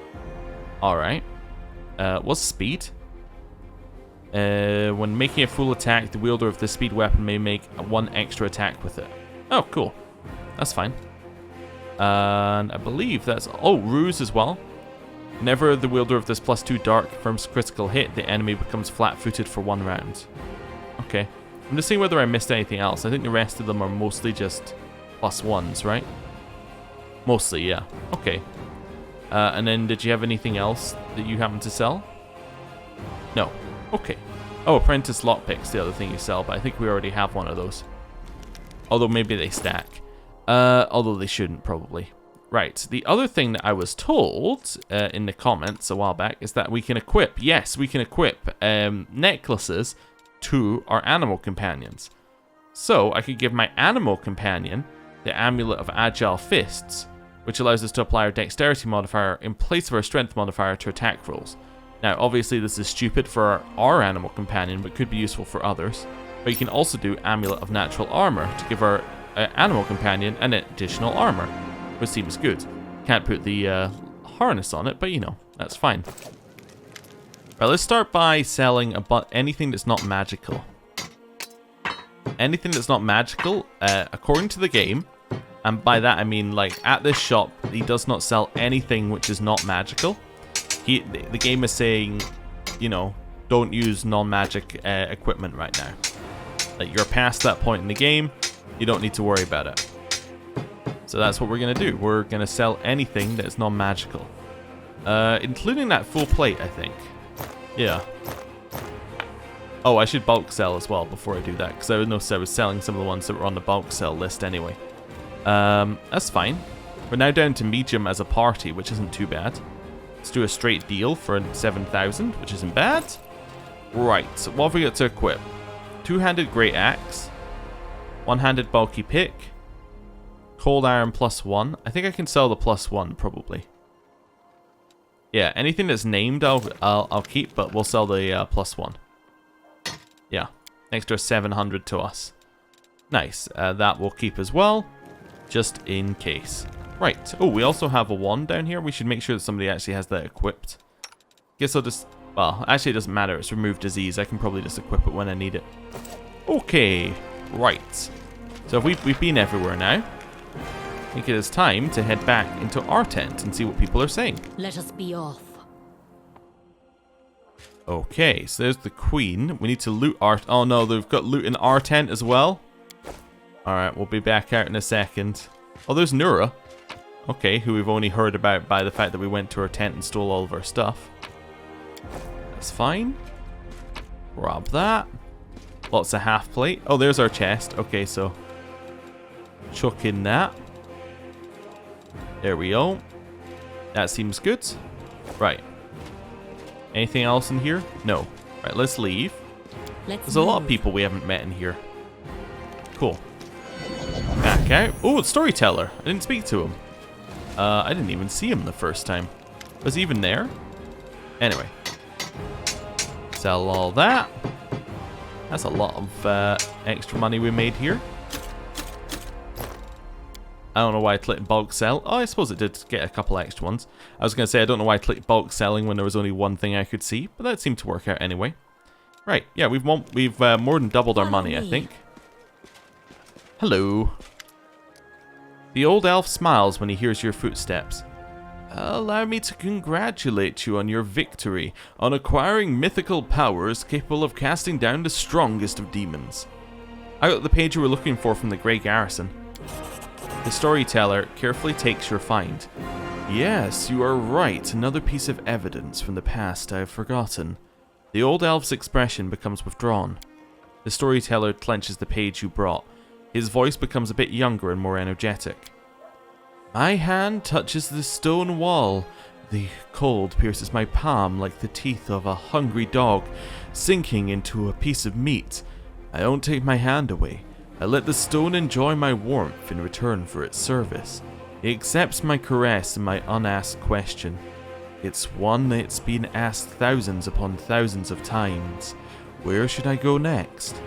Alright. What's Speed? When making a full attack, the wielder of the speed weapon may make one extra attack with it. Oh, cool. That's fine. And I believe that's... Oh, Ruse as well. Whenever the wielder of this +2 Dark confirms critical hit, the enemy becomes flat-footed for 1 round. Okay. I'm just seeing whether I missed anything else. I think the rest of them are mostly just +1s, right? Mostly, yeah. Okay. And then did you have anything else that you happen to sell? No. Okay. Oh, Apprentice Lockpick's the other thing you sell, but I think we already have one of those. Although maybe they stack. Although they shouldn't, probably. Right, the other thing that I was told in the comments a while back is that we can equip, yes, we can equip necklaces to our animal companions. So, I could give my animal companion the Amulet of Agile Fists, which allows us to apply our Dexterity modifier in place of our Strength modifier to attack rolls. Now, obviously this is stupid for our animal companion, but could be useful for others. But you can also do Amulet of Natural Armor to give our animal companion an additional armor, which seems good. Can't put the harness on it, but you know, that's fine. Right, let's start by selling anything that's not magical. Anything that's not magical, according to the game, and by that I mean, like, at this shop, he does not sell anything which is not magical. The game is saying, you know, don't use non-magic equipment right now. Like, you're past that point in the game, you don't need to worry about it. So that's what we're going to do. We're going to sell anything that is non-magical. Including that full plate, I think. Yeah. Oh, I should bulk sell as well before I do that, because I noticed I was selling some of the ones that were on the bulk sell list anyway. That's fine. We're now down to medium as a party, which isn't too bad. Let's do a straight deal for 7,000, which isn't bad. Right, so what have we got to equip? Two-handed great axe, one-handed bulky pick, Cold iron +1. I think I can sell the +1 probably. Yeah, anything that's named I'll keep, but we'll sell the +1. Yeah, extra 700 to us. Nice. That we'll keep as well, just in case. Right. Oh, we also have a wand down here. We should make sure that somebody actually has that equipped. Guess I'll just... Well, actually it doesn't matter. It's remove disease. I can probably just equip it when I need it. Okay. Right. So we've been everywhere now. I think it is time to head back into our tent and see what people are saying. Let us be off. Okay, so there's the queen. We need to loot our... Oh no, they've got loot in our tent as well. Alright, we'll be back out in a second. Oh, there's Nura. Okay, who we've only heard about by the fact that we went to her tent and stole all of our stuff. That's fine. Grab that. Lots of half plate. Oh, there's our chest. Okay, so... chuck in that. There we go. That seems good. Right. Anything else in here? No. Right, let's leave. There's a lot of people we haven't met in here. Cool. Back out. Oh, it's Storyteller. I didn't speak to him. I didn't even see him the first time. Was he even there? Anyway. Sell all that. That's a lot of extra money we made here. I don't know why I clicked bulk sell. Oh, I suppose it did get a couple extra ones. I was going to say, I don't know why I clicked bulk selling when there was only one thing I could see, but that seemed to work out anyway. Right, yeah, we've more than doubled our money, I think. Hello. The old elf smiles when he hears your footsteps. Allow me to congratulate you on your victory, on acquiring mythical powers capable of casting down the strongest of demons. I got the page you were looking for from the Grey Garrison. The storyteller carefully takes your find. Yes, you are right, another piece of evidence from the past I have forgotten. The old elf's expression becomes withdrawn. The storyteller clenches the page you brought. His voice becomes a bit younger and more energetic. My hand touches the stone wall. The cold pierces my palm like the teeth of a hungry dog sinking into a piece of meat. I don't take my hand away. I let the stone enjoy my warmth in return for its service. It accepts my caress and my unasked question. It's one that's been asked thousands upon thousands of times. Where should I go next?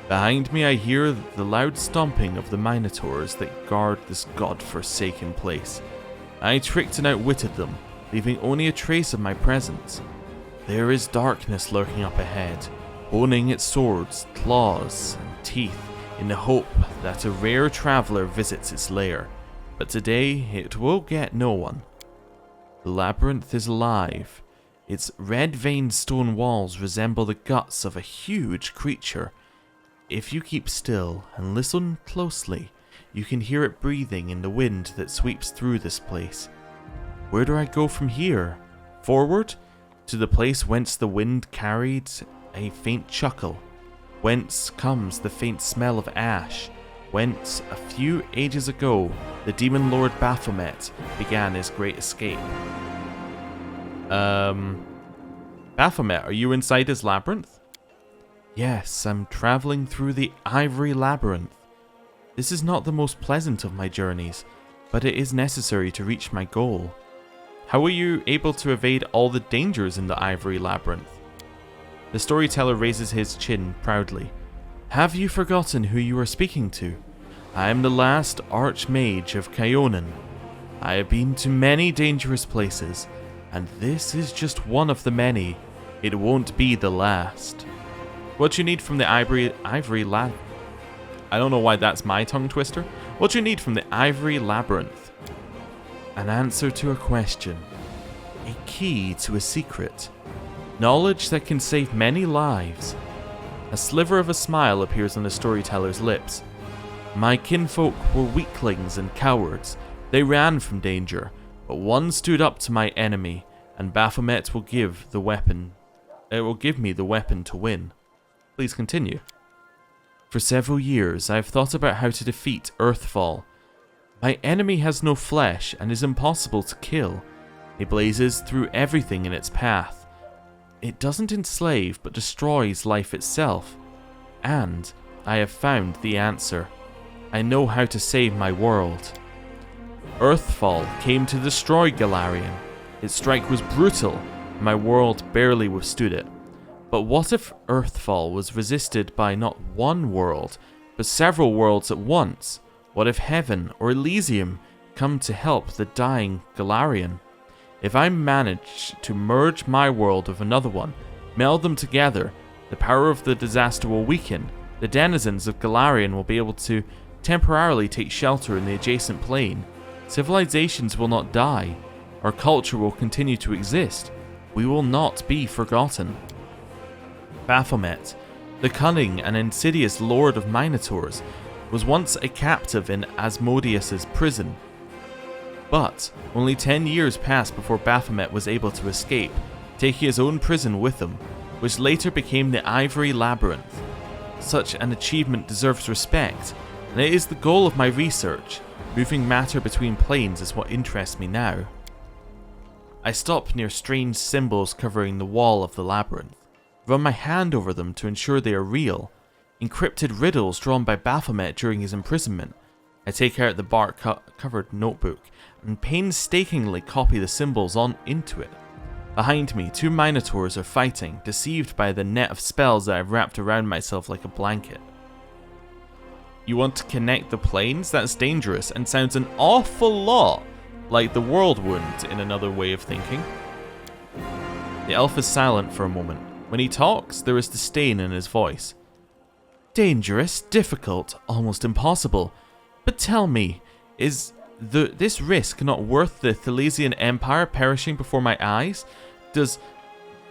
Behind me I hear the loud stomping of the minotaurs that guard this god-forsaken place. I tricked and outwitted them, leaving only a trace of my presence. There is darkness lurking up ahead, honing its swords, claws, and teeth in the hope that a rare traveler visits its lair. But today it will get no one. The labyrinth is alive. Its red-veined stone walls resemble the guts of a huge creature. If you keep still and listen closely, you can hear it breathing in the wind that sweeps through this place. Where do I go from here? Forward? To the place whence the wind carried a faint chuckle, whence comes the faint smell of ash, whence a few ages ago the demon lord Baphomet began his great escape. Baphomet, are you inside his labyrinth? Yes, I'm traveling through the Ivory Labyrinth. This is not the most pleasant of my journeys, but it is necessary to reach my goal. How were you able to evade all the dangers in the Ivory Labyrinth? The storyteller raises his chin proudly. Have you forgotten who you are speaking to? I am the last Archmage of Kyonin. I have been to many dangerous places, and this is just one of the many. It won't be the last. What you need from the Ivory Lab... I don't know why that's my tongue twister. What you need from the Ivory Labyrinth? An answer to a question. A key to a secret. Knowledge that can save many lives. A sliver of a smile appears on the storyteller's lips. My kinfolk were weaklings and cowards. They ran from danger, but one stood up to my enemy, and Baphomet will give the weapon. It will give me the weapon to win. Please continue. For several years, I have thought about how to defeat Earthfall. My enemy has no flesh and is impossible to kill. It blazes through everything in its path. It doesn't enslave, but destroys life itself. And I have found the answer. I know how to save my world. Earthfall came to destroy Golarion. Its strike was brutal, and my world barely withstood it. But what if Earthfall was resisted by not one world, but several worlds at once? What if Heaven or Elysium come to help the dying Golarion? If I manage to merge my world with another one, meld them together, the power of the disaster will weaken. The denizens of Golarion will be able to temporarily take shelter in the adjacent plane. Civilizations will not die. Our culture will continue to exist. We will not be forgotten. Baphomet, the cunning and insidious lord of Minotaurs, was once a captive in Asmodeus's prison. But only 10 years passed before Baphomet was able to escape, taking his own prison with him, which later became the Ivory Labyrinth. Such an achievement deserves respect, and it is the goal of my research. Moving matter between planes is what interests me now. I stop near strange symbols covering the wall of the labyrinth, run my hand over them to ensure they are real. Encrypted riddles drawn by Baphomet during his imprisonment. I take out the bark-covered notebook and painstakingly copy the symbols into it. Behind me, 2 Minotaurs are fighting, deceived by the net of spells that I've wrapped around myself like a blanket. You want to connect the planes? That's dangerous and sounds an awful lot like the Worldwound in another way of thinking. The elf is silent for a moment. When he talks, there is disdain in his voice. Dangerous, difficult, almost impossible. But tell me, is this risk not worth the Thalesian Empire perishing before my eyes? Does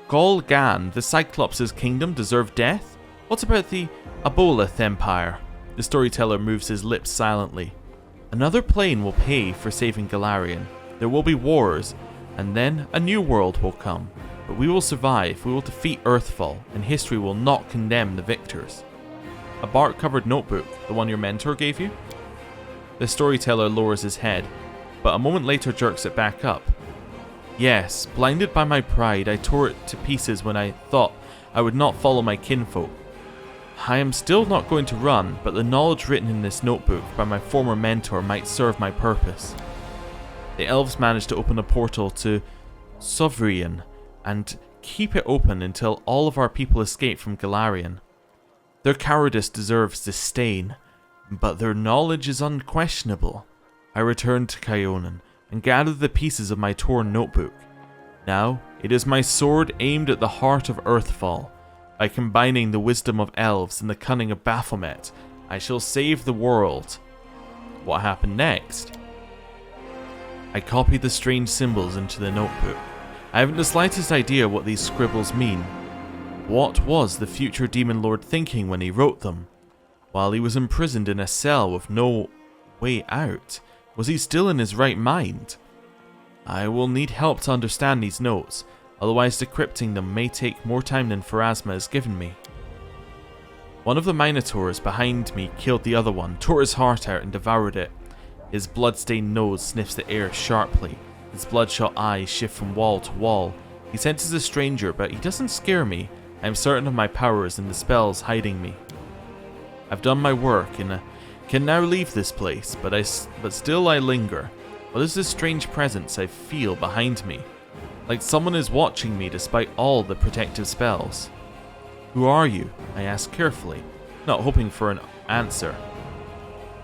Golgan, the Cyclops' kingdom, deserve death? What about the Aboleth Empire? The storyteller moves his lips silently. Another plane will pay for saving Golarion. There will be wars, and then a new world will come. But we will survive, we will defeat Earthfall, and history will not condemn the victors. A bark-covered notebook, the one your mentor gave you? The storyteller lowers his head, but a moment later jerks it back up. Yes, blinded by my pride, I tore it to pieces when I thought I would not follow my kinfolk. I am still not going to run, but the knowledge written in this notebook by my former mentor might serve my purpose. The elves managed to open a portal to Sovereign and keep it open until all of our people escape from Golarion. Their cowardice deserves disdain, but their knowledge is unquestionable. I returned to Kyonan and gathered the pieces of my torn notebook. Now, it is my sword aimed at the heart of Earthfall. By combining the wisdom of elves and the cunning of Baphomet, I shall save the world. What happened next? I copied the strange symbols into the notebook. I haven't the slightest idea what these scribbles mean. What was the future Demon Lord thinking when he wrote them? While he was imprisoned in a cell with no way out, was he still in his right mind? I will need help to understand these notes, otherwise decrypting them may take more time than Pharasma has given me. One of the Minotaurs behind me killed the other one, tore his heart out and devoured it. His blood-stained nose sniffs the air sharply. His bloodshot eyes shift from wall to wall. He senses a stranger, but he doesn't scare me. I am certain of my powers and the spells hiding me. I've done my work and can now leave this place, but still I linger. What is this strange presence I feel behind me? Like someone is watching me despite all the protective spells. Who are you? I ask carefully, not hoping for an answer.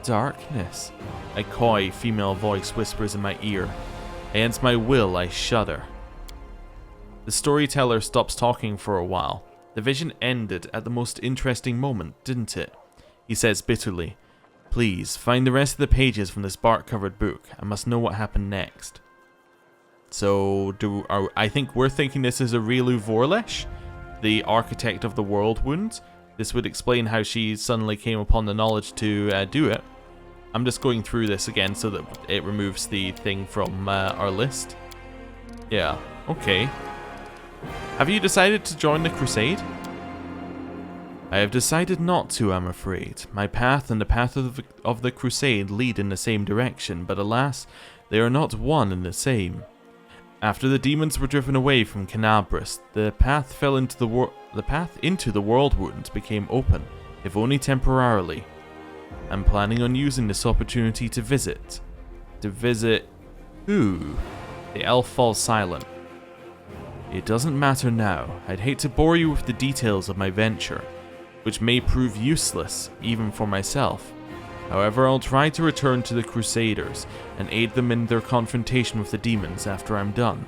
Darkness, a coy female voice whispers in my ear. Against my will, I shudder. The storyteller stops talking for a while. The vision ended at the most interesting moment, didn't it? He says bitterly, Please, find the rest of the pages from this bark-covered book. I must know what happened next. So, I think we're thinking this is Areelu Vorlesh, the architect of the Worldwound. This would explain how she suddenly came upon the knowledge to do it. I'm just going through this again so that it removes the thing from our list. Yeah, okay. Have you decided to join the Crusade? I have decided not to, I'm afraid. My path and the path of the Crusade lead in the same direction, but alas, they are not one and the same. After the demons were driven away from Canabras, the path into the Worldwound became open, if only temporarily. I'm planning on using this opportunity to visit. To visit who? The elf falls silent. It doesn't matter now. I'd hate to bore you with the details of my venture, which may prove useless, even for myself. However, I'll try to return to the Crusaders and aid them in their confrontation with the demons after I'm done.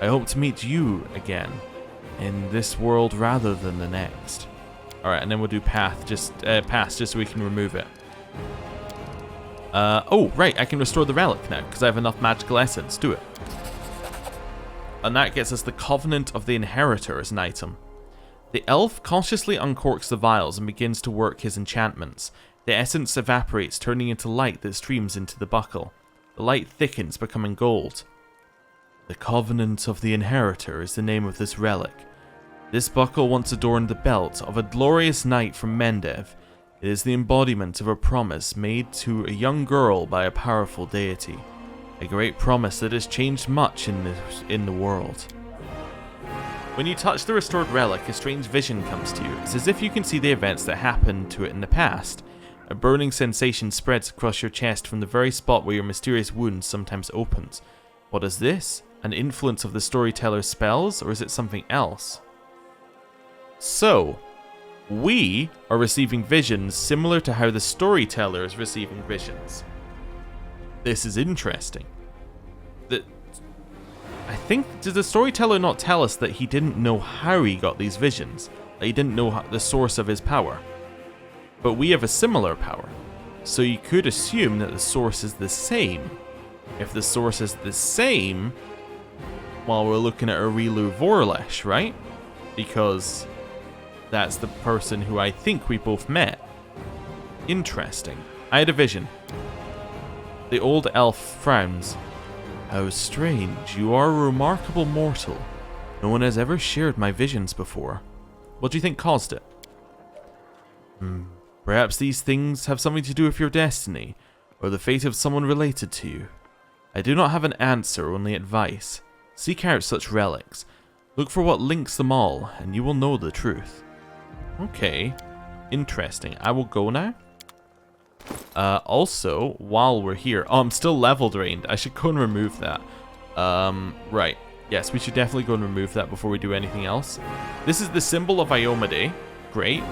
I hope to meet you again, in this world rather than the next. Alright, and then we'll do pass just so we can remove it. Oh, right, I can restore the relic now, because I have enough magical essence. Do it. And that gets us the Covenant of the Inheritor as an item. The elf cautiously uncorks the vials and begins to work his enchantments. The essence evaporates, turning into light that streams into the buckle. The light thickens, becoming gold. The Covenant of the Inheritor is the name of this relic. This buckle once adorned the belt of a glorious knight from Mendev. It is the embodiment of a promise made to a young girl by a powerful deity. A great promise that has changed much in the world. When you touch the restored relic, a strange vision comes to you. It's as if you can see the events that happened to it in the past. A burning sensation spreads across your chest from the very spot where your mysterious wound sometimes opens. What is this? An influence of the storyteller's spells, or is it something else? So, we are receiving visions similar to how the storyteller is receiving visions. This is interesting. I think, did the storyteller not tell us that he didn't know how he got these visions? That he didn't know the source of his power? But we have a similar power. So you could assume that the source is the same. If the source is the same, well, we're looking at Areelu Vorlesh, right? Because that's the person who I think we both met. Interesting. I had a vision. The old elf frowns. How strange. You are a remarkable mortal. No one has ever shared my visions before. What do you think caused it? Perhaps these things have something to do with your destiny, or the fate of someone related to you. I do not have an answer, only advice. Seek out such relics. Look for what links them all, and you will know the truth. Okay. Interesting. I will go now. Also, while we're here... Oh, I'm still level drained. I should go and remove that. Right. Yes, we should definitely go and remove that before we do anything else. This is the symbol of Iomade. Great.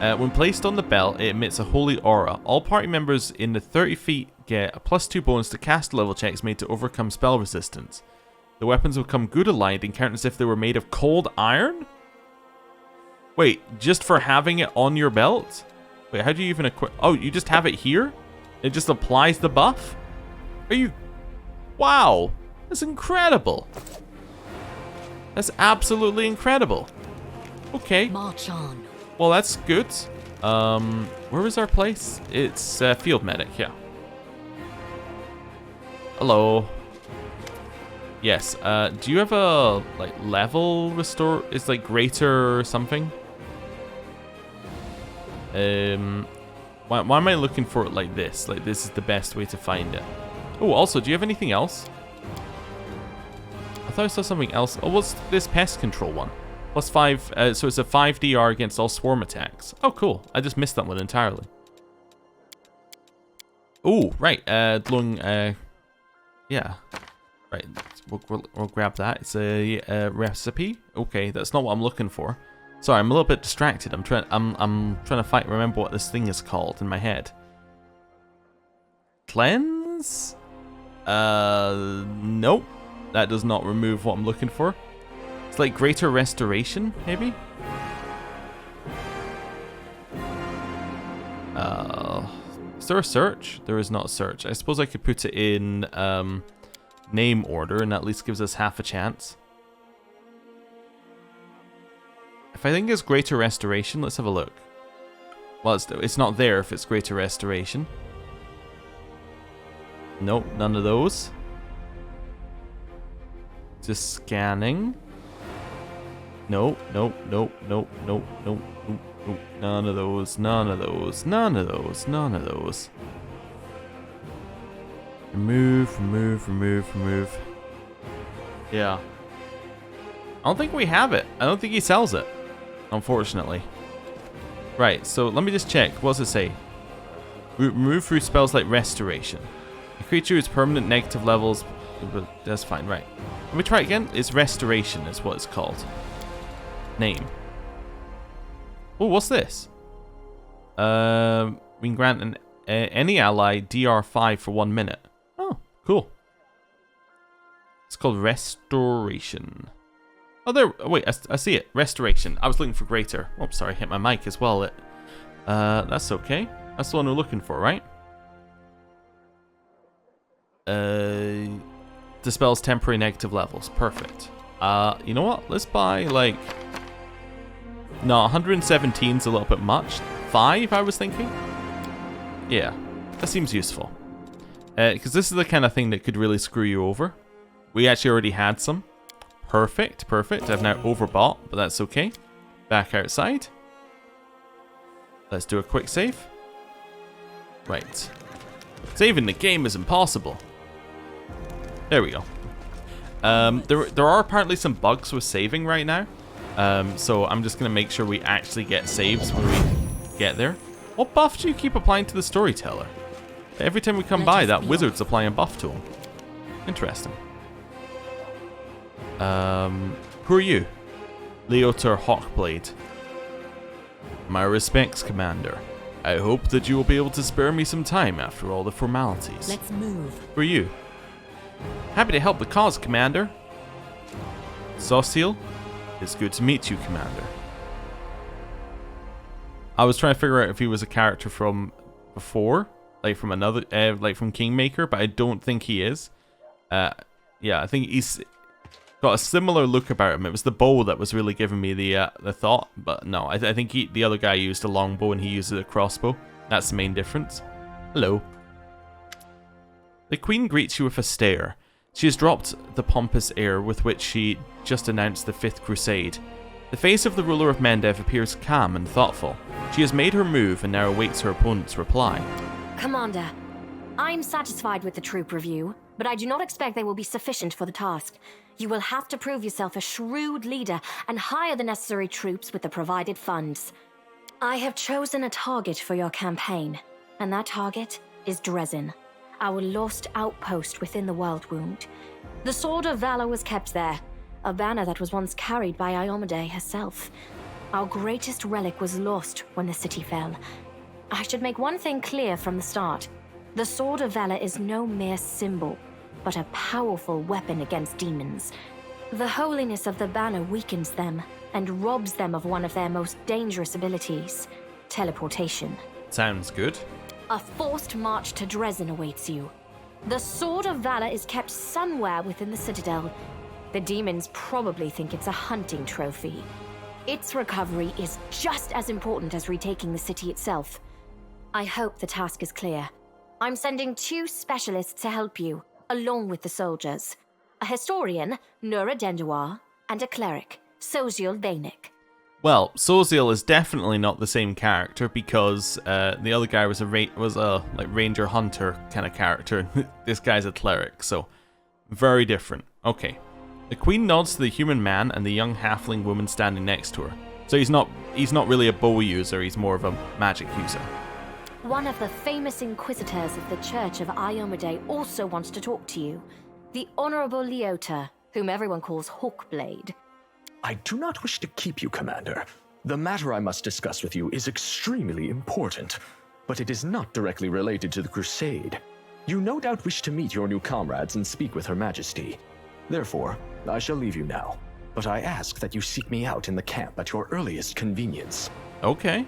When placed on the belt, it emits a holy aura. All party members in the 30 feet get a +2 bonus to cast level checks made to overcome spell resistance. The weapons will come good aligned and count as if they were made of cold iron? Wait, just for having it on your belt? Wait, how do you even equip... Oh, you just have it here? It just applies the buff? Are you... Wow! That's incredible! That's absolutely incredible. Okay. March on. Well, that's good. Where is our place? It's Field Medic, yeah. Hello. Yes, do you have a, like, level restore? It's like greater or something? Why am I looking for it like this? Like, this is the best way to find it. Oh, also, do you have anything else? I thought I saw something else. Oh, what's this pest control one? +5, so it's a 5 DR against all swarm attacks. Oh, cool. I just missed that one entirely. Oh, right. Glowing, yeah. Right, we'll grab that. It's a recipe. Okay, that's not what I'm looking for. Sorry, I'm a little bit distracted. I'm trying to remember what this thing is called in my head. Cleanse? Nope. That does not remove what I'm looking for. It's like greater restoration, maybe? Is there a search? There is not a search. I suppose I could put it in name order, and that at least gives us half a chance. If I think it's greater restoration, let's have a look. Well, it's not there if it's greater restoration. Nope, none of those. Just scanning. Nope, nope, nope, nope, nope, nope, nope, nope. None of those, none of those, none of those, none of those. Remove, remove, remove, remove. Yeah. I don't think we have it. I don't think he sells it, unfortunately. Right, so let me just check. What does it say? Remove through spells like Restoration. A creature whose permanent negative levels... That's fine, right. Let me try it again. It's Restoration is what it's called. Name. Oh, what's this? We can grant any ally DR5 for 1 minute. Oh, cool. It's called Restoration. Oh, there. Oh, wait, I see it. Restoration. I was looking for Greater. Oh, sorry, hit my mic as well. That's okay. That's the one we're looking for, right? Dispels temporary negative levels. Perfect. You know what? Let's buy, like... No, 117's a little bit much. 5, I was thinking? Yeah, that seems useful. Because this is the kind of thing that could really screw you over. We actually already had some. Perfect, perfect. I've now overbought, but that's okay. Back outside. Let's do a quick save. Right. Saving the game is impossible. There we go. There are apparently some bugs with saving right now. So I'm just going to make sure we actually get saves when we get there. What buff do you keep applying to the storyteller? Every time we come by, that wizard's applying a buff to him. Interesting. Who are you? Leotar Hawkblade. My respects, Commander. I hope that you will be able to spare me some time after all the formalities. Let's move. Who are you? Happy to help the cause, Commander. Sociel? It's good to meet you, Commander. I was trying to figure out if he was a character from before, like from another, like from Kingmaker, but I don't think he is. Yeah, I think he's got a similar look about him. It was the bow that was really giving me the thought, but no, I think the other guy used a longbow and he used a crossbow. That's the main difference. Hello. The Queen greets you with a stare. She has dropped the pompous air with which she just announced the 5th Crusade. The face of the ruler of Mendev appears calm and thoughtful. She has made her move and now awaits her opponent's reply. Commander, I'm satisfied with the troop review, but I do not expect they will be sufficient for the task. You will have to prove yourself a shrewd leader and hire the necessary troops with the provided funds. I have chosen a target for your campaign, and that target is Dresden, our lost outpost within the Worldwound. The Sword of Valor was kept there, a banner that was once carried by Iomade herself. Our greatest relic was lost when the city fell. I should make one thing clear from the start. The Sword of Valor is no mere symbol, but a powerful weapon against demons. The holiness of the banner weakens them and robs them of one of their most dangerous abilities, teleportation. Sounds good. A forced march to Dresden awaits you. The Sword of Valor is kept somewhere within the Citadel. The demons probably think it's a hunting trophy. Its recovery is just as important as retaking the city itself. I hope the task is clear. I'm sending 2 specialists to help you, along with the soldiers. A historian, Nura Denduar, and a cleric, Sociel Vainik. Well, Sociel is definitely not the same character because the other guy was a like ranger hunter kind of character. This guy's a cleric, so very different. Okay. The Queen nods to the human man and the young halfling woman standing next to her. So he's not really a bow user, he's more of a magic user. One of the famous inquisitors of the Church of Iomade also wants to talk to you. The Honorable Leotar, whom everyone calls Hawkblade. I do not wish to keep you, Commander. The matter I must discuss with you is extremely important, but it is not directly related to the Crusade. You no doubt wish to meet your new comrades and speak with Her Majesty. Therefore, I shall leave you now, but I ask that you seek me out in the camp at your earliest convenience. Okay.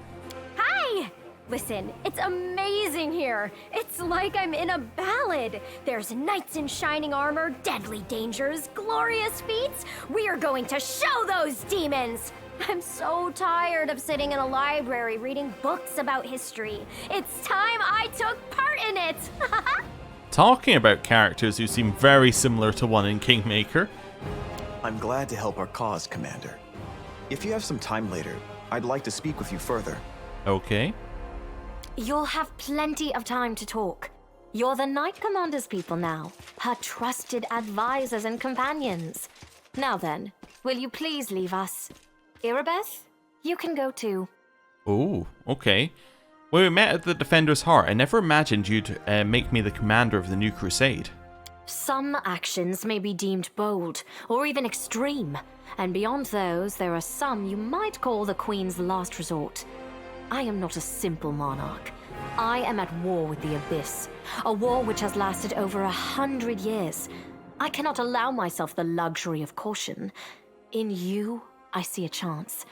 Hi! Listen, it's amazing here. It's like I'm in a ballad. There's knights in shining armor, deadly dangers, glorious feats. We are going to show those demons! I'm so tired of sitting in a library reading books about history. It's time I took part in it! Talking about characters who seem very similar to one in Kingmaker. I'm glad to help our cause, Commander. If you have some time later, I'd like to speak with you further. Okay. You'll have plenty of time to talk. You're the Knight Commander's people now, her trusted advisors and companions. Now then, will you please leave us? Irabeth, you can go too. Oh, okay. When we met at the Defender's Heart, I never imagined you'd make me the commander of the new crusade. Some actions may be deemed bold, or even extreme, and beyond those, there are some you might call the Queen's last resort. I am not a simple monarch. I am at war with the Abyss, a war which has lasted over 100 years. I cannot allow myself the luxury of caution. In you, I see a chance,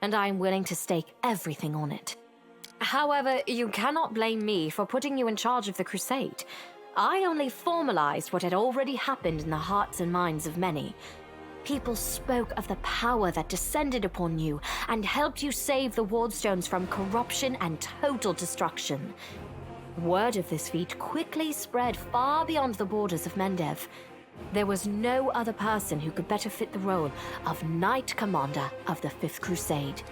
and I am willing to stake everything on it. However, you cannot blame me for putting you in charge of the Crusade. I only formalized what had already happened in the hearts and minds of many. People spoke of the power that descended upon you and helped you save the Wardstones from corruption and total destruction. Word of this feat quickly spread far beyond the borders of Mendev. There was no other person who could better fit the role of Knight Commander of the Fifth Crusade.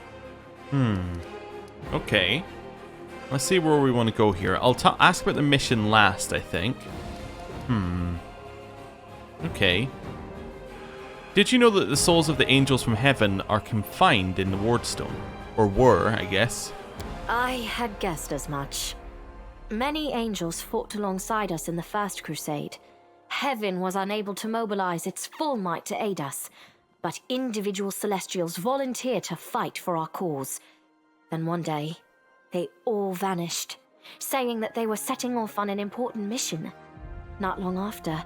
Okay. Let's see where we want to go here. I'll ask about the mission last, I think. Okay. Did you know that the souls of the angels from heaven are confined in the Wardstone? Or were, I guess. I had guessed as much. Many angels fought alongside us in the First Crusade. Heaven was unable to mobilize its full might to aid us, but individual Celestials volunteered to fight for our cause. Then one day, they all vanished, saying that they were setting off on an important mission. Not long after,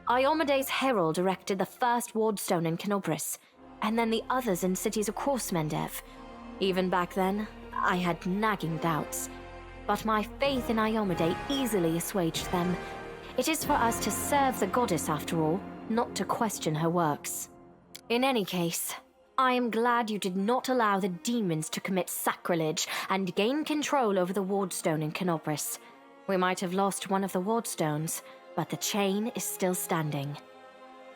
Iomede's herald erected the first Wardstone in Kenobris, and then the others in cities across Mendev. Even back then, I had nagging doubts, but my faith in Iomede easily assuaged them. It is for us to serve the goddess after all, not to question her works. In any case, I am glad you did not allow the demons to commit sacrilege and gain control over the Wardstone in Kenobris. We might have lost one of the Wardstones, but the chain is still standing.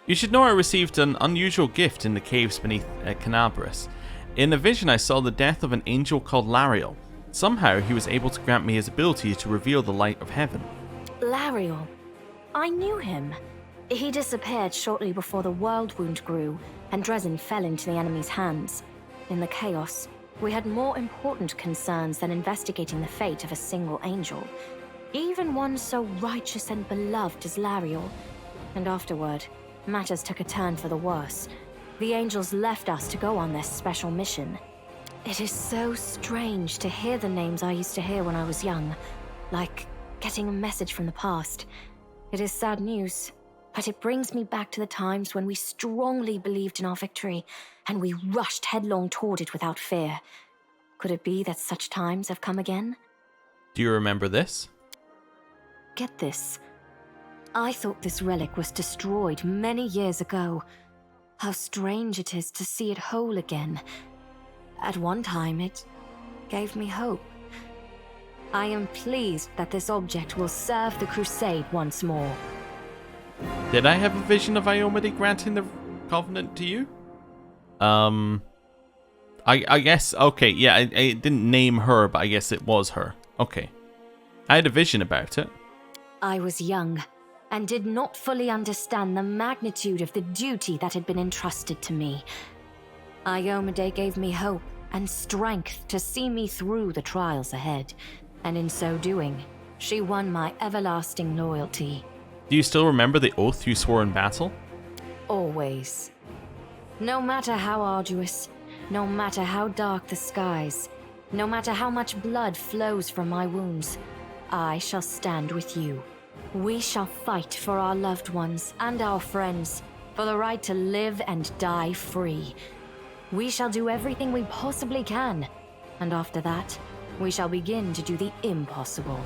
You should know I received an unusual gift in the caves beneath Kenabris. In a vision I saw the death of an angel called Lariel. Somehow he was able to grant me his ability to reveal the light of heaven. Lariel. I knew him. He disappeared shortly before the Worldwound grew, and Dresden fell into the enemy's hands. In the chaos, we had more important concerns than investigating the fate of a single angel. Even one so righteous and beloved as Lariel. And afterward, matters took a turn for the worse. The angels left us to go on this special mission. It is so strange to hear the names I used to hear when I was young, like getting a message from the past. It is sad news, but it brings me back to the times when we strongly believed in our victory, and we rushed headlong toward it without fear. Could it be that such times have come again? Do you remember this? Get this. I thought this relic was destroyed many years ago. How strange it is to see it whole again. At one time, it gave me hope. I am pleased that this object will serve the Crusade once more. Did I have a vision of Iomede granting the Covenant to you? I guess, okay, yeah, I didn't name her, but I guess it was her. Okay. I had a vision about it. I was young, and did not fully understand the magnitude of the duty that had been entrusted to me. Iomede gave me hope and strength to see me through the trials ahead, and in so doing, she won my everlasting loyalty. Do you still remember the oath you swore in battle? Always. No matter how arduous, no matter how dark the skies, no matter how much blood flows from my wounds, I shall stand with you. We shall fight for our loved ones and our friends, for the right to live and die free. We shall do everything we possibly can, and after that, we shall begin to do the impossible.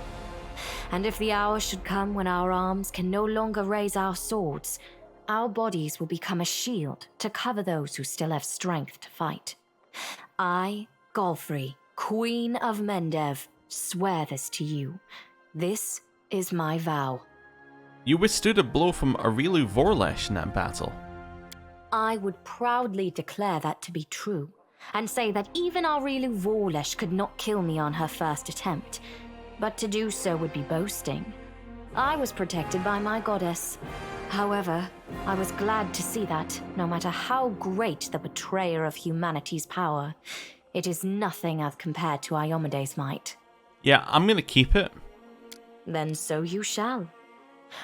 And if the hour should come when our arms can no longer raise our swords, our bodies will become a shield to cover those who still have strength to fight. I, Golfrey, Queen of Mendev, swear this to you. This is my vow. You withstood a blow from Areelu Vorlesh in that battle. I would proudly declare that to be true, and say that even Areelu Vorlesh could not kill me on her first attempt. But to do so would be boasting. I was protected by my goddess. However, I was glad to see that, no matter how great the betrayer of humanity's power, it is nothing as compared to Iomede's might. Yeah, I'm gonna keep it. Then so you shall.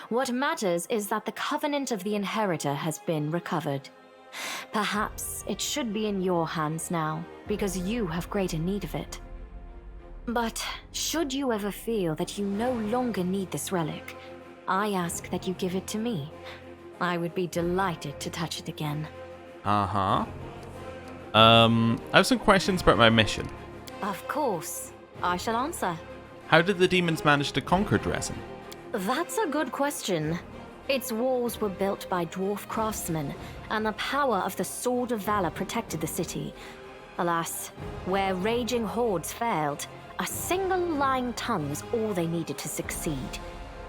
What matters is that the covenant of the Inheritor has been recovered. Perhaps it should be in your hands now, because you have greater need of it. But should you ever feel that you no longer need this relic, I ask that you give it to me. I would be delighted to touch it again. Uh-huh. I have some questions about my mission. Of course. I shall answer. How did the demons manage to conquer Dresden? That's a good question. Its walls were built by dwarf craftsmen, and the power of the Sword of Valor protected the city. Alas, where raging hordes failed, a single lying tongue was all they needed to succeed.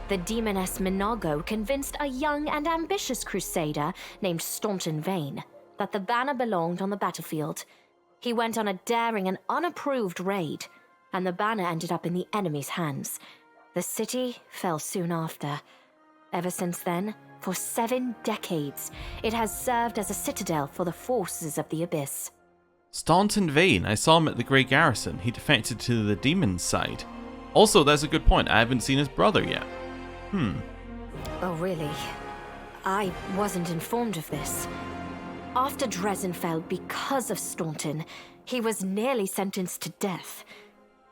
The demoness Minago convinced a young and ambitious crusader named Staunton Vane that the banner belonged on the battlefield. He went on a daring and unapproved raid, and the banner ended up in the enemy's hands. The city fell soon after. Ever since then, for 7 decades, it has served as a citadel for the forces of the Abyss. Staunton Vane, I saw him at the Grey Garrison. He defected to the demon's side. Also, that's a good point. I haven't seen his brother yet. Oh, really? I wasn't informed of this. After Dresden fell because of Staunton, he was nearly sentenced to death.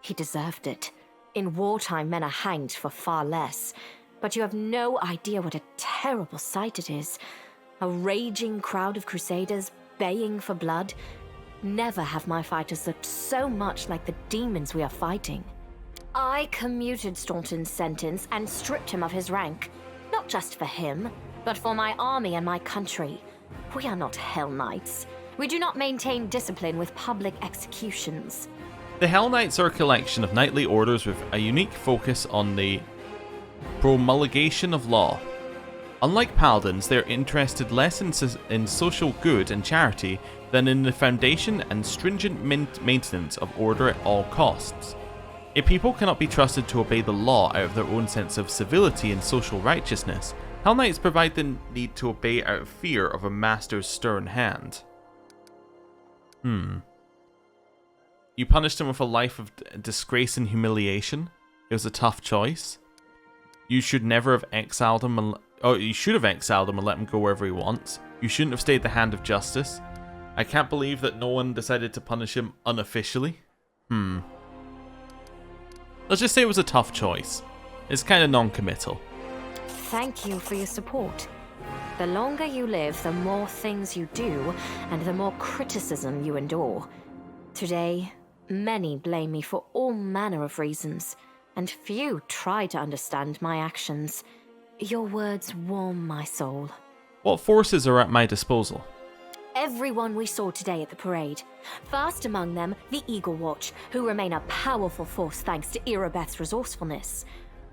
He deserved it. In wartime, men are hanged for far less. But you have no idea what a terrible sight it is. A raging crowd of crusaders baying for blood. Never have my fighters looked so much like the demons we are fighting. I commuted Staunton's sentence and stripped him of his rank. Not just for him, but for my army and my country. We are not Hell Knights. We do not maintain discipline with public executions. The Hell Knights are a collection of knightly orders with a unique focus on the promulgation of law. Unlike paladins, they are interested less in social good and charity than in the foundation and stringent maintenance of order at all costs. If people cannot be trusted to obey the law out of their own sense of civility and social righteousness, Hell Knights provide the need to obey out of fear of a master's stern hand. You punished him with a life of disgrace and humiliation. It was a tough choice. You should never have exiled him, you should have exiled him and let him go wherever he wants. You shouldn't have stayed the hand of justice. I can't believe that no one decided to punish him unofficially. Let's just say it was a tough choice. It's kind of non-committal. Thank you for your support. The longer you live, the more things you do, and the more criticism you endure. Today, many blame me for all manner of reasons, and few try to understand my actions. Your words warm my soul. What forces are at my disposal? Everyone we saw today at the parade. First among them, the Eagle Watch, who remain a powerful force thanks to Irabeth's resourcefulness.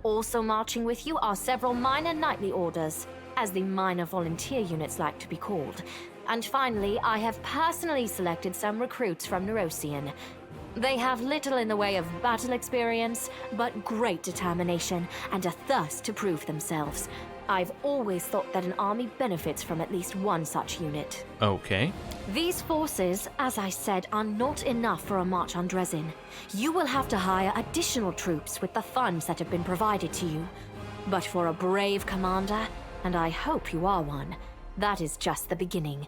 Also marching with you are several minor knightly orders, as the minor volunteer units like to be called. And finally, I have personally selected some recruits from Neurosian. They have little in the way of battle experience, but great determination and a thirst to prove themselves. I've always thought that an army benefits from at least one such unit. Okay. These forces, as I said, are not enough for a march on Dresden. You will have to hire additional troops with the funds that have been provided to you. But for a brave commander, and I hope you are one, that is just the beginning.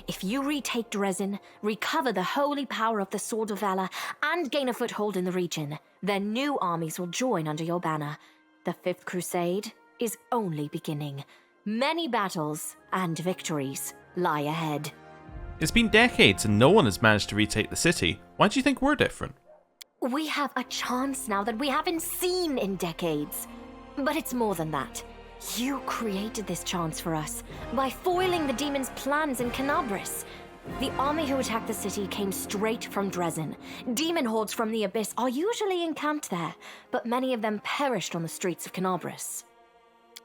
If you retake Dresden, recover the holy power of the Sword of Valor, and gain a foothold in the region, then new armies will join under your banner. The Fifth Crusade is only beginning. Many battles and victories lie ahead. It's been decades and no one has managed to retake the city. Why do you think we're different? We have a chance now that we haven't seen in decades. But it's more than that. You created this chance for us by foiling the demons' plans in Canabris. The army who attacked the city came straight from Dresden. Demon hordes from the Abyss are usually encamped there, but many of them perished on the streets of Canabris.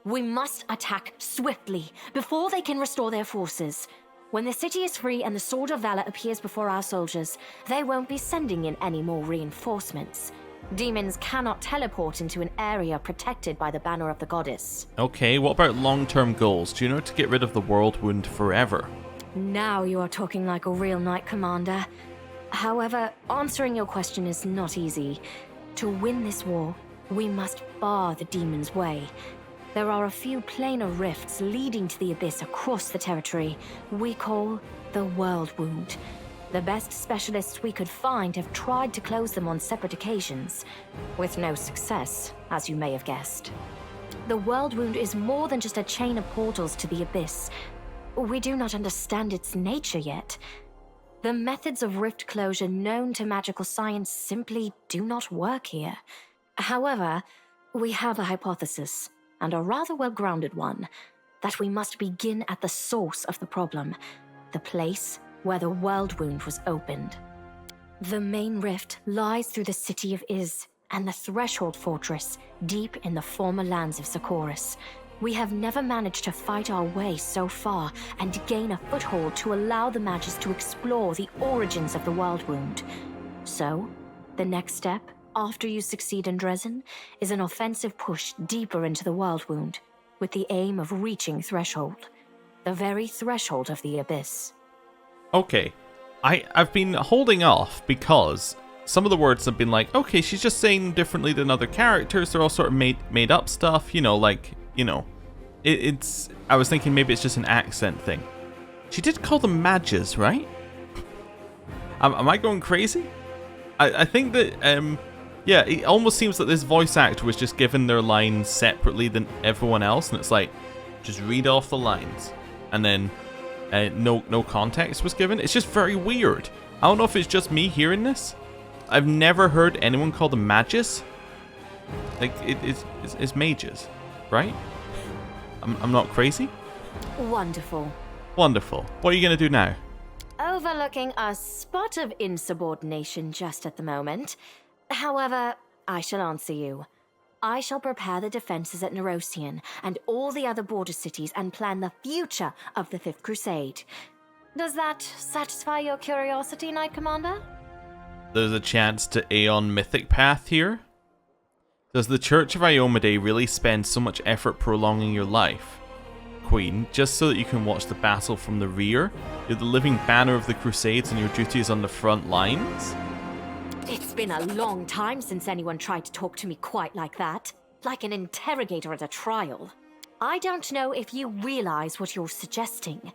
We must attack swiftly before they can restore their forces. When the city is free and the Sword of Valor appears before our soldiers, they won't be sending in any more reinforcements. Demons cannot teleport into an area protected by the banner of the goddess. Okay, what about long-term goals? Do you know to get rid of the Worldwound forever? Now you are talking like a real knight commander. However, answering your question is not easy. To win this war, we must bar the demon's way. There are a few planar rifts leading to the abyss across the territory we call the Worldwound. The best specialists we could find have tried to close them on separate occasions, with no success, as you may have guessed. The Worldwound is more than just a chain of portals to the abyss. We do not understand its nature yet. The methods of rift closure known to magical science simply do not work here. However, we have a hypothesis, and a rather well-grounded one, that we must begin at the source of the problem, the place where the Worldwound was opened. The main rift lies through the city of Iz and the Threshold Fortress, deep in the former lands of Sarkoris. We have never managed to fight our way so far and gain a foothold to allow the mages to explore the origins of the Worldwound. So, the next step, after you succeed in Dresden, is an offensive push deeper into the Worldwound, with the aim of reaching Threshold, the very threshold of the abyss. Okay, I've been holding off because some of the words have been like, okay, she's just saying them differently than other characters. They're all sort of made up stuff, you know, like, you know. It's. I was thinking maybe it's just an accent thing. She did call them mages, right? Am I going crazy? I think that, yeah, it almost seems that this voice actor was just given their lines separately than everyone else, and it's like, just read off the lines, and then no context was given. It's just very weird. I don't know if it's just me hearing this. I've never heard anyone call them mages. Like, it's mages, right? I'm not crazy? Wonderful. Wonderful. What are you going to do now? Overlooking a spot of insubordination just at the moment. However, I shall answer you. I shall prepare the defenses at Nerosian and all the other border cities and plan the future of the Fifth Crusade. Does that satisfy your curiosity, Knight Commander? There's a chance to Aeon Mythic Path here? Does the Church of Iomedae really spend so much effort prolonging your life, Queen, just so that you can watch the battle from the rear? You're the living banner of the Crusades and your duty is on the front lines? It's been a long time since anyone tried to talk to me quite like that. Like an interrogator at a trial. I don't know if you realize what you're suggesting.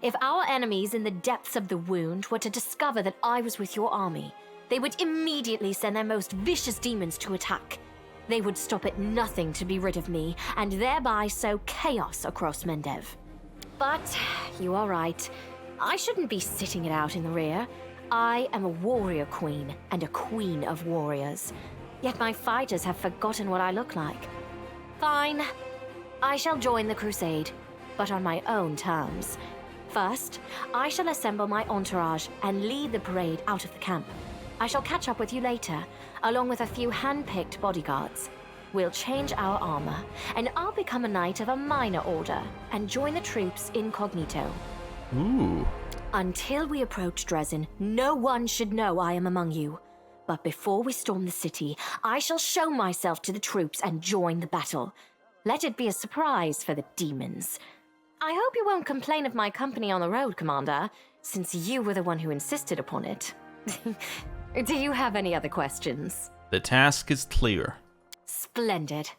If our enemies in the depths of the wound were to discover that I was with your army, they would immediately send their most vicious demons to attack. They would stop at nothing to be rid of me, and thereby sow chaos across Mendev. But you are right. I shouldn't be sitting it out in the rear. I am a warrior queen, and a queen of warriors. Yet my fighters have forgotten what I look like. Fine. I shall join the crusade, but on my own terms. First, I shall assemble my entourage and lead the parade out of the camp. I shall catch up with you later, along with a few hand-picked bodyguards. We'll change our armor, and I'll become a knight of a minor order and join the troops incognito. Ooh. Until we approach Dresden, no one should know I am among you. But before we storm the city, I shall show myself to the troops and join the battle. Let it be a surprise for the demons. I hope you won't complain of my company on the road, Commander, since you were the one who insisted upon it. Do you have any other questions? The task is clear. Splendid.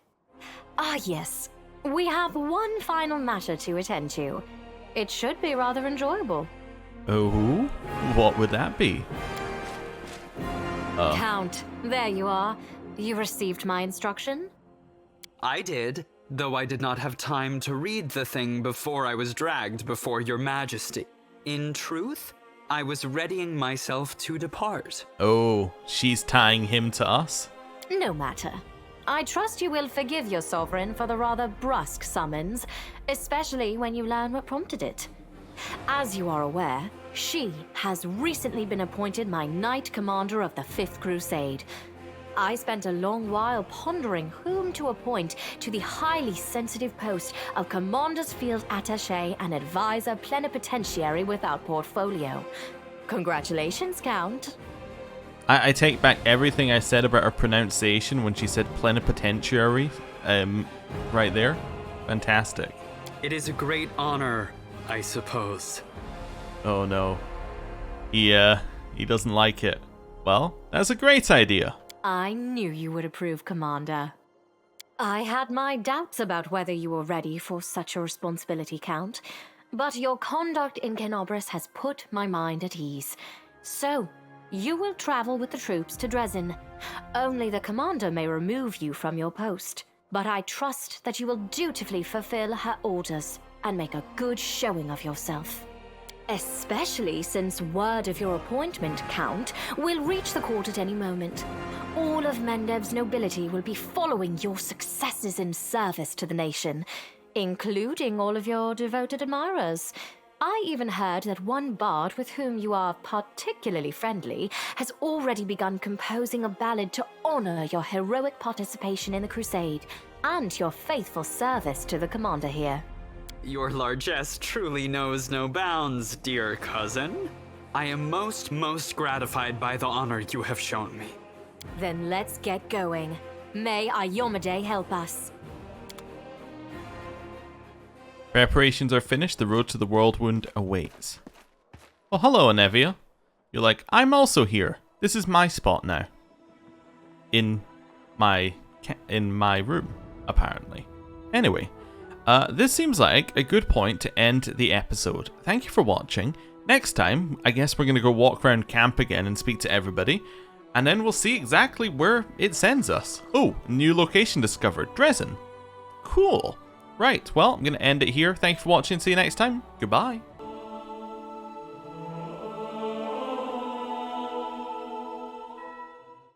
Ah, yes. We have one final matter to attend to. It should be rather enjoyable. Oh? What would that be? Count, there you are. You received my instruction? I did, though I did not have time to read the thing before I was dragged before your majesty. In truth, I was readying myself to depart. Oh, she's tying him to us? No matter. I trust you will forgive your sovereign for the rather brusque summons, especially when you learn what prompted it. As you are aware, she has recently been appointed my Knight Commander of the Fifth Crusade. I spent a long while pondering whom to appoint to the highly sensitive post of Commander's Field Attaché and Advisor Plenipotentiary without portfolio. Congratulations, Count. I take back everything I said about her pronunciation when she said plenipotentiary. Right there. Fantastic. It is a great honor, I suppose. Oh no. He doesn't like it. Well, that's a great idea. I knew you would approve, Commander. I had my doubts about whether you were ready for such a responsibility, Count, but your conduct in Kenobris has put my mind at ease. So, you will travel with the troops to Dresden. Only the Commander may remove you from your post, but I trust that you will dutifully fulfill her orders and make a good showing of yourself. Especially since word of your appointment, Count, will reach the court at any moment. All of Mendev's nobility will be following your successes in service to the nation, including all of your devoted admirers. I even heard that one bard with whom you are particularly friendly has already begun composing a ballad to honor your heroic participation in the Crusade and your faithful service to the Commander here. Your largesse truly knows no bounds, dear cousin. I am most gratified by the honor you have shown me. Then let's get going. May Iyomade help us. Preparations are finished, the road to the Worldwound awaits. Oh, hello, Anevia. You're like, I'm also here. This is my spot now. In my room, apparently. Anyway, this seems like a good point to end the episode. Thank you for watching. Next time, I guess we're going to go walk around camp again and speak to everybody. And then we'll see exactly where it sends us. Oh, new location discovered. Dresden. Cool. Right, well, I'm going to end it here. Thanks for watching. See you next time. Goodbye.